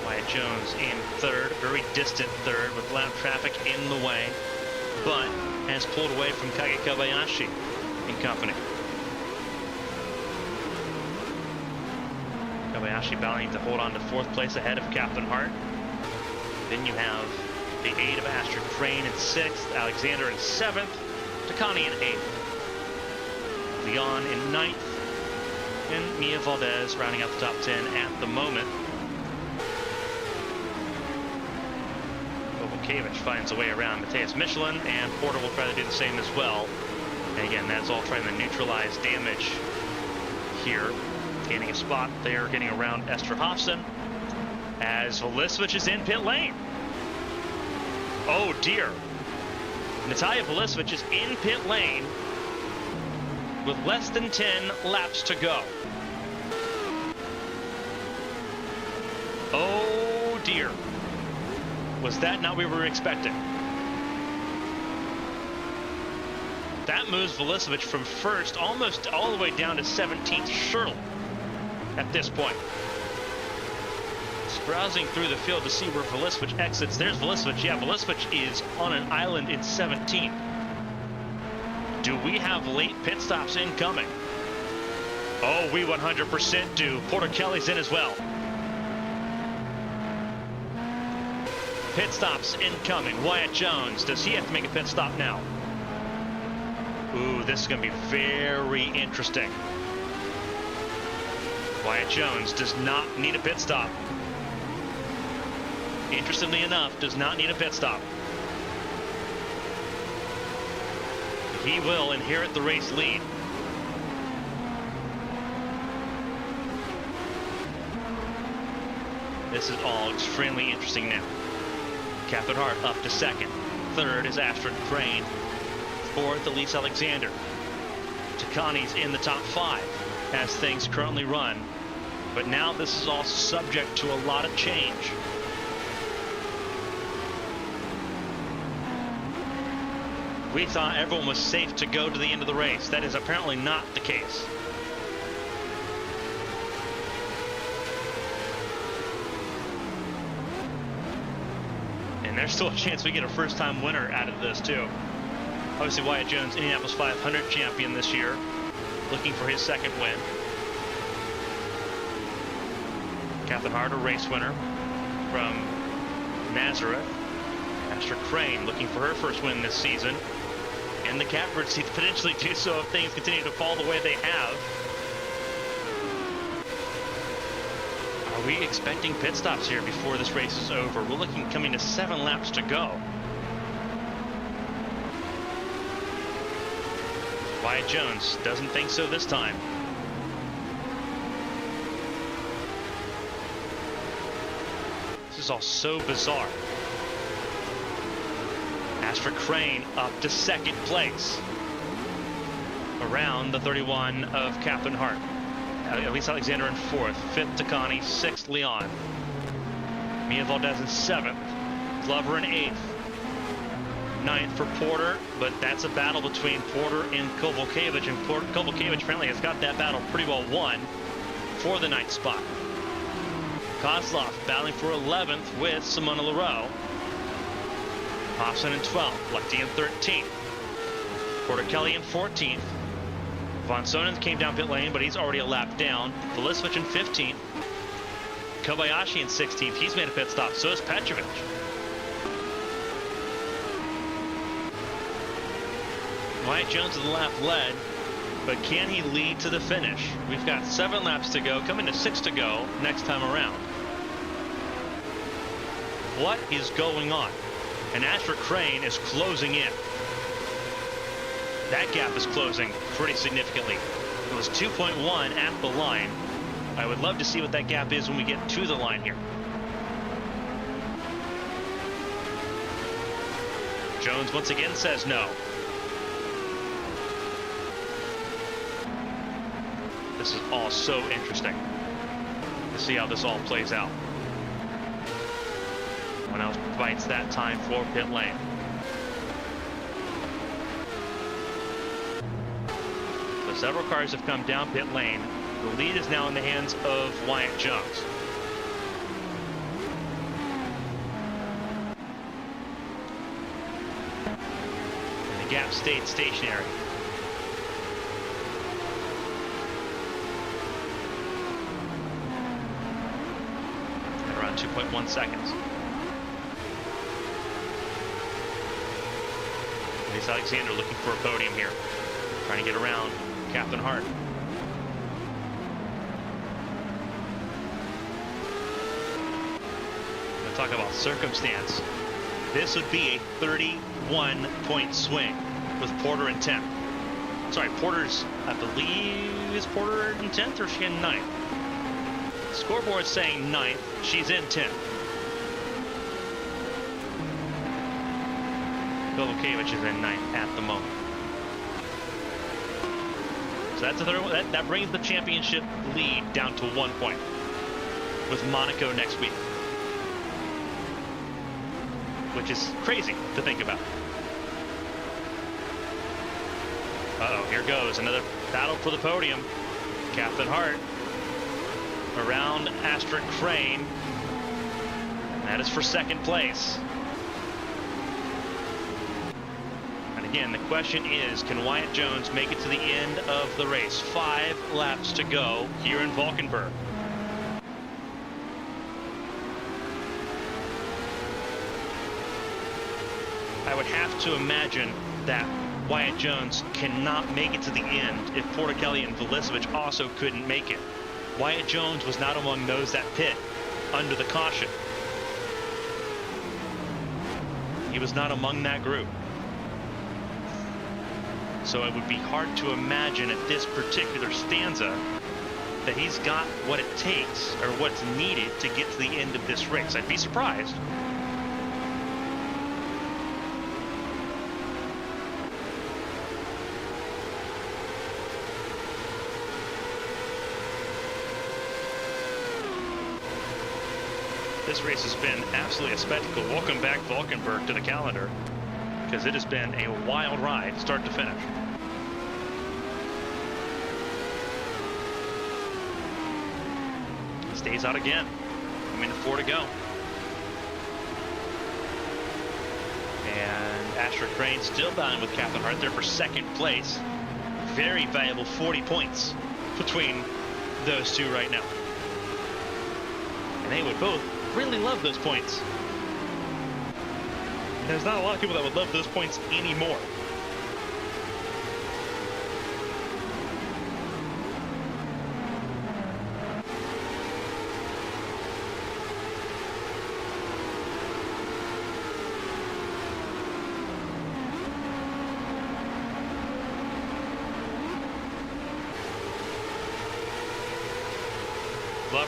Wyatt Jones in 3rd, very distant 3rd with lap traffic in the way, but has pulled away from Kage Kobayashi in company. Kobayashi battling to hold on to 4th place ahead of Captain Hart. Then you have the 8 of Astrid Crane in 6th, Alexander in 7th, Takani in 8th, Leon in 9th, and Mia Valdez rounding out the top 10 at the moment. Kovalkiewicz finds a way around Matthias Michelin, and Porter will try to do the same as well. And again, that's all trying to neutralize damage here. Gaining a spot there, getting around Esther Hobson, as Velicevic is in pit lane. Oh dear. Natalia Velicevic is in pit lane with less than 10 laps to go. Oh dear. Was that not what we were expecting? That moves Velicevic from 1st almost all the way down to 17th, surely, at this point. Browsing through the field to see where Velicevic exits. There's Velicevic. Yeah, Velicevic is on an island in 17th. Do we have late pit stops incoming? Oh, we 100% do. Porter Kelly's in as well. Pit stops incoming. Wyatt Jones. Does he have to make a pit stop now? Ooh, this is going to be very interesting. Wyatt Jones does not need a pit stop. Interestingly enough, does not need a pit stop. He will inherit the race lead. This is all extremely interesting now. Captain Hart up to 2nd. 3rd is Astrid Crane. 4th, Elise Alexander. Takani's in the top 5 as things currently run. But now this is all subject to a lot of change. We thought everyone was safe to go to the end of the race. That is apparently not the case. And there's still a chance we get a first-time winner out of this, too. Obviously, Wyatt Jones, Indianapolis 500 champion this year, looking for his 2nd win. Catherine Hart, a race winner from Nazareth. Astrid Crane looking for her 1st win this season. And the Catbirds see potentially do so if things continue to fall the way they have. Are we expecting pit stops here before this race is over? We're looking coming to 7 laps to go. Wyatt Jones doesn't think so this time. This is all so bizarre. Astra Crane up to second place. Around the 31 of Captain Hart. Elise Alexander in fourth. Fifth, Takani. Sixth, Leon. Mia Valdez in seventh. Glover in eighth. Ninth for Porter, but that's a battle between Porter and Kovalkiewicz, and Kovalkiewicz apparently has got that battle pretty well won for the ninth spot. Kozlov battling for 11th with Simona Leroux. Hobson in 12th, Lechty in 13th. Porter Kelly in 14th. Von Sonnen came down pit lane, but he's already a lap down. Velisic in 15th. Kobayashi in 16th. He's made a pit stop. So is Petrovic. Wyatt Jones in the lap led, but can he lead to the finish? We've got 7 laps to go, coming to 6 to go next time around. What is going on? And Astra Crane is closing in. That gap is closing pretty significantly. It was 2.1 at the line. I would love to see what that gap is when we get to the line here. Jones once again says no. This is all so interesting to see how this all plays out. When else bites that time for pit lane. So several cars have come down pit lane. The lead is now in the hands of Wyatt Jones. And the gap stayed stationary. At around 2.1 seconds. Elise Alexander looking for a podium here. Trying to get around Captain Hart. Talk about circumstance. This would be a 31-point swing with Porter in 10th. Sorry, Porter's, I believe, is Porter in 10th or is she in 9th? Scoreboard's saying 9th. She's in 10th. Kovalkiewicz is in 9th at the moment. So that's a third one. That brings the championship lead down to 1 point with Monaco next week. Which is crazy to think about. Uh-oh, here goes another battle for the podium. Captain Hart around Astra Crane. That is for second place. And again, the question is, can Wyatt Jones make it to the end of the race? 5 laps to go here in Valkenburg. I would have to imagine that Wyatt Jones cannot make it to the end if Porter Kelly and Velisic also couldn't make it. Wyatt Jones was not among those that pit under the caution. He was not among that group. So it would be hard to imagine at this particular stanza that he's got what it takes or what's needed to get to the end of this race. I'd be surprised. This race has been absolutely a spectacle. Welcome back, Valkenburg, to the calendar, because it has been a wild ride, start to finish. Stays out again. Coming to 4 to go. And Astra Crane still battling with Captain Hart there for second place. Very valuable 40 points between those two right now. And they would both really love those points. There's not a lot of people that would love those points anymore.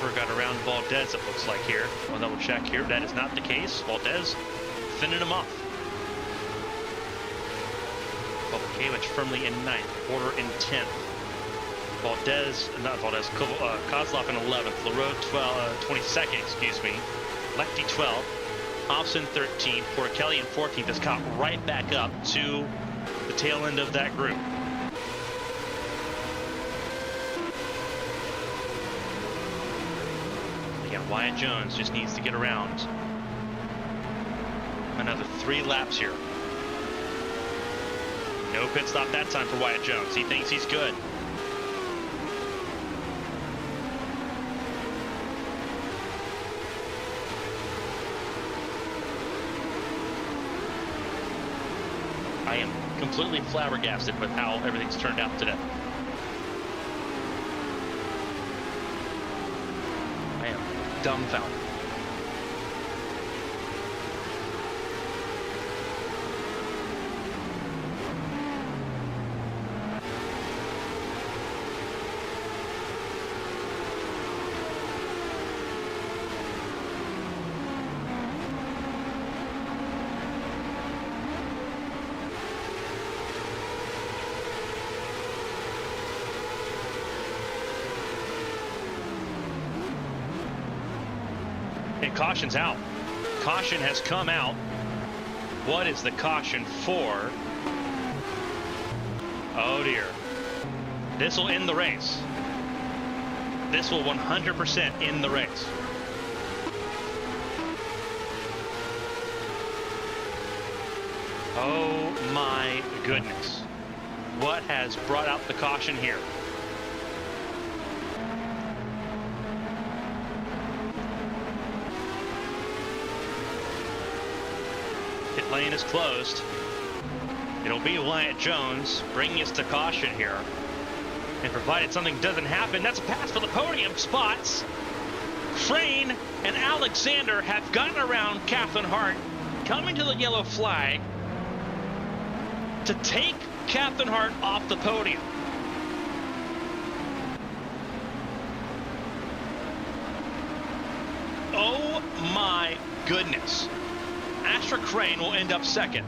Glover got around Valdez, it looks like here. We'll double check here. That is not the case. Valdez fending him off. Volkevich firmly in 9th. Porter in 10th. Kozlov in 11th. LaRoe 22nd, excuse me. Lefty 12th. Hobson 13th. Porter Kelly in 14th is caught right back up to the tail end of that group. Again, Wyatt Jones just needs to get around. Another 3 laps here. No pit stop that time for Wyatt Jones. He thinks he's good. I am completely flabbergasted with how everything's turned out today. I am dumbfounded. And caution's out. Caution has come out. What is the caution for? Oh dear. This will end the race. This will 100% end the race. Oh my goodness. What has brought out the caution here? Pit lane is closed. It'll be Wyatt Jones bringing us to caution here. And provided something doesn't happen, that's a pass for the podium spots. Crane and Alexander have gotten around Catherine Hart, coming to the yellow flag to take Catherine Hart off the podium. Oh my goodness. Asher Crane will end up second.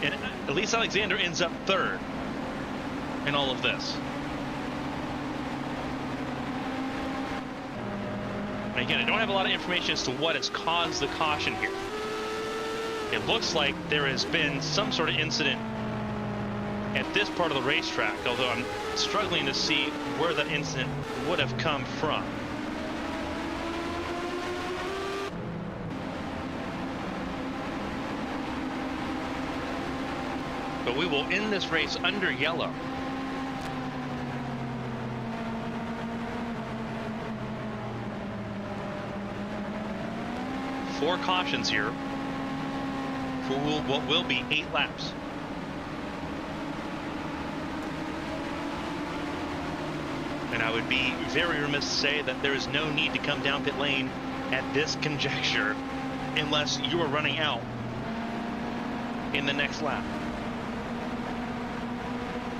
And Elise Alexander ends up third in all of this. And again, I don't have a lot of information as to what has caused the caution here. It looks like there has been some sort of incident at this part of the racetrack, although I'm struggling to see where that incident would have come from. But we will end this race under yellow. Four cautions here for what will be 8 laps. And I would be very remiss to say that there is no need to come down pit lane at this conjecture unless you are running out in the next lap.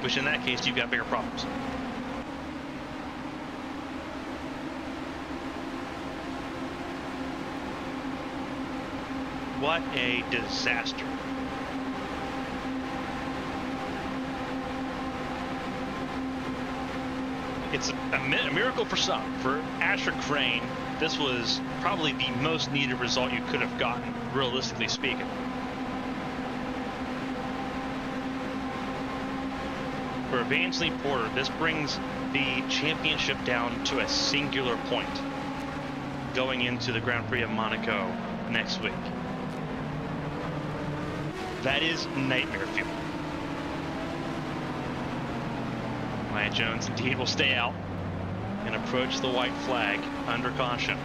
Which in that case, you've got bigger problems. What a disaster. It's a miracle for some. For Asher Crane, this was probably the most needed result you could have gotten, realistically speaking. For Evangeline Porter, this brings the championship down to a singular point going into the Grand Prix of Monaco next week. That is nightmare fuel. Wyatt Jones indeed will stay out and approach the white flag under caution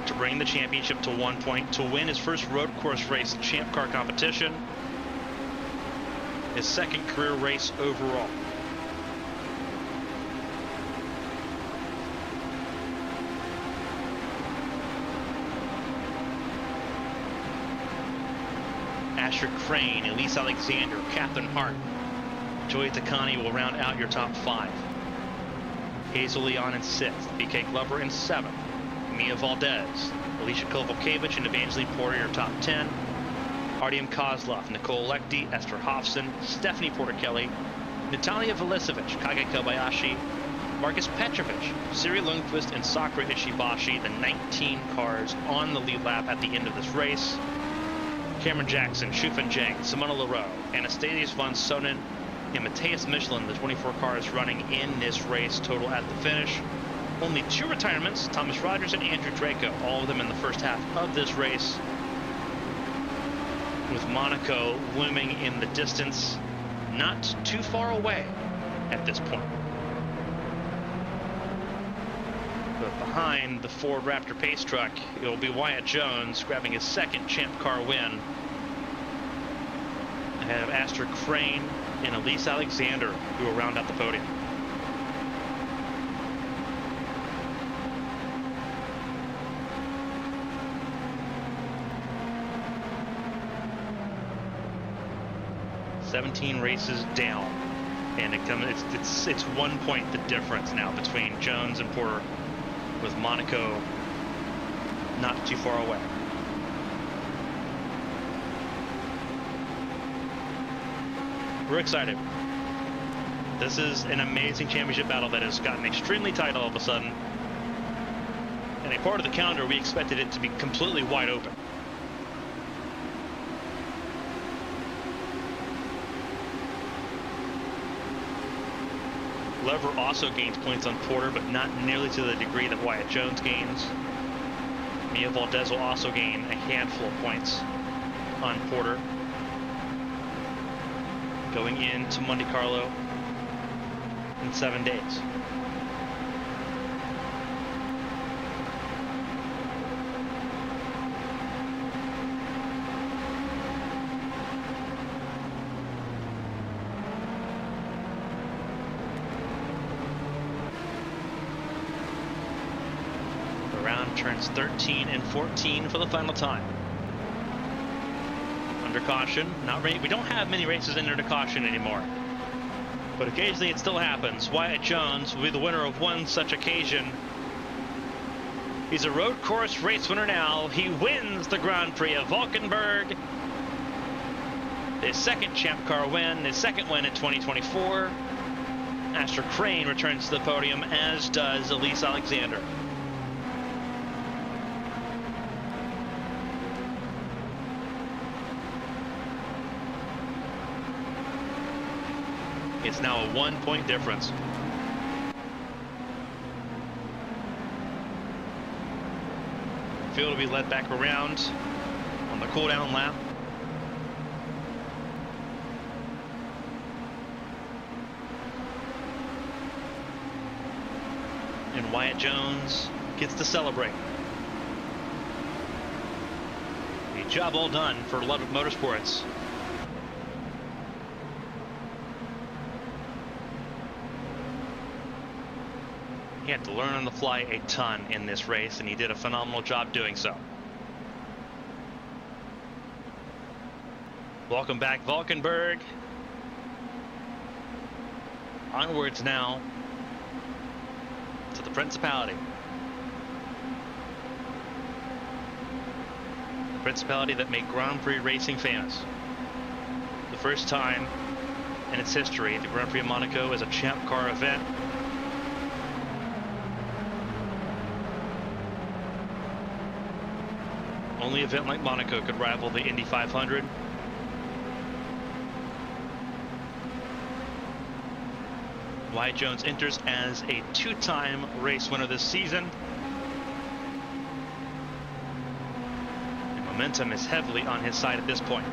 to bring the championship to 1 point, to win his first road course race Champ Car competition, his second career race overall. Asher Crane, Elise Alexander, Catherine Hart, Joey Takani will round out your top 5. Hazel Leon in 6th, BK Glover in 7th, Mia Valdez, Alicia Kovalkiewicz, and Evangeline Porter your top 10. Artyom Kozlov, Nicole Lecty, Esther Hofson, Stephanie Porter-Kelly, Natalia Velisevic, Kage Kobayashi, Marcus Petrovich, Siri Lundqvist, and Sakura Ishibashi, the 19 cars on the lead lap at the end of this race. Cameron Jackson, Shufan Zhang, Simona Leroux, Anastasius von Sonnen, and Matthias Michelin, the 24 cars running in this race total at the finish. Only 2 retirements, Thomas Rogers and Andrew Draco, all of them in the first half of this race, with Monaco looming in the distance, not too far away at this point. But behind the Ford Raptor pace truck, it will be Wyatt Jones grabbing his 2nd Champ Car win, ahead of Astor Crane and Elise Alexander, who will round out the podium. "17 races down, and it's 1 point the difference now between Jones and Porter, with Monaco not too far away. We're excited. This is an amazing championship battle that has gotten extremely tight all of a sudden. And a part of the calendar, we expected it to be completely wide open. Lever also gains points on Porter, but not nearly to the degree that Wyatt Jones gains. Mia Valdez will also gain a handful of points on Porter, going into Monte Carlo in 7 days. The round turns 13 and 14 for the final time. Under caution, we don't have many races under caution anymore, but occasionally it still happens. Wyatt Jones will be the winner of one such occasion. He's a road course race winner now. He wins the Grand Prix of Valkenburg, his 2nd Champ Car win, his 2nd win in 2024. Astor Crane returns to the podium, as does Elise Alexander. It's now a 1 point difference. Field will be led back around on the cool down lap. And Wyatt Jones gets to celebrate. A job well done for Lubbock Motorsports. He had to learn on the fly a ton in this race, and he did a phenomenal job doing so. Welcome back, Valkenburg. Onwards now to the Principality. The Principality that made Grand Prix racing famous. The first time in its history, the Grand Prix of Monaco is a Champ Car event. Only event like Monaco could rival the Indy 500. Wyatt Jones enters as a 2-time race winner this season. The momentum is heavily on his side at this point.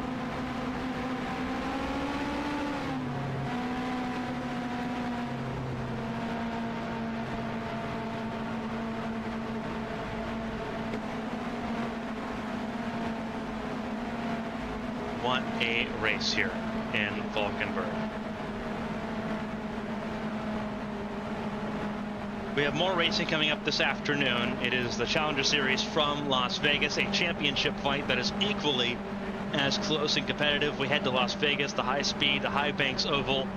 What a race here in Valkenburg. We have more racing coming up this afternoon. It is the Challenger Series from Las Vegas, a championship fight that is equally as close and competitive. We head to Las Vegas, the high speed, the High Banks Oval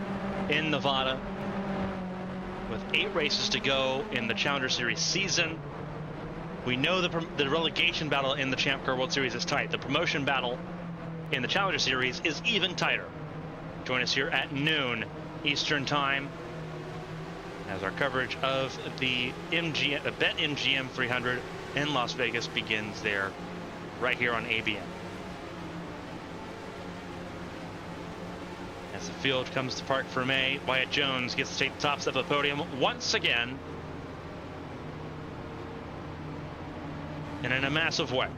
in Nevada, with 8 races to go in the Challenger Series season. We know the relegation battle in the Champ Car World Series is tight. The promotion battle in the Challenger Series is even tighter. Join us here at noon Eastern Time as our coverage of the BetMGM 300 in Las Vegas begins there, right here on ABN. As the field comes to Parc Fermé, Wyatt Jones gets to take the top step of the podium once again, and in a massive way.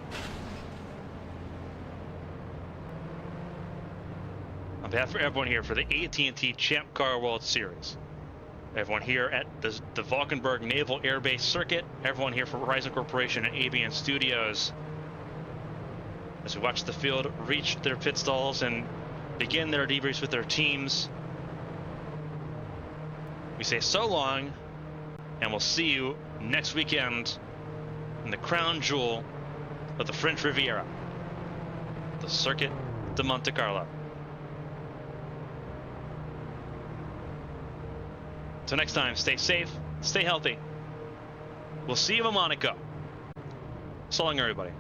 On behalf of everyone here for the AT&T Champ Car World Series, everyone here at the Valkenburg Naval Air Base Circuit, everyone here for Horizon Corporation and ABN Studios, as we watch the field reach their pit stalls and begin their debriefs with their teams, we say so long, and we'll see you next weekend in the crown jewel of the French Riviera, the Circuit de Monte Carlo. So next time, stay safe, stay healthy. We'll see you in Monaco. So long, everybody.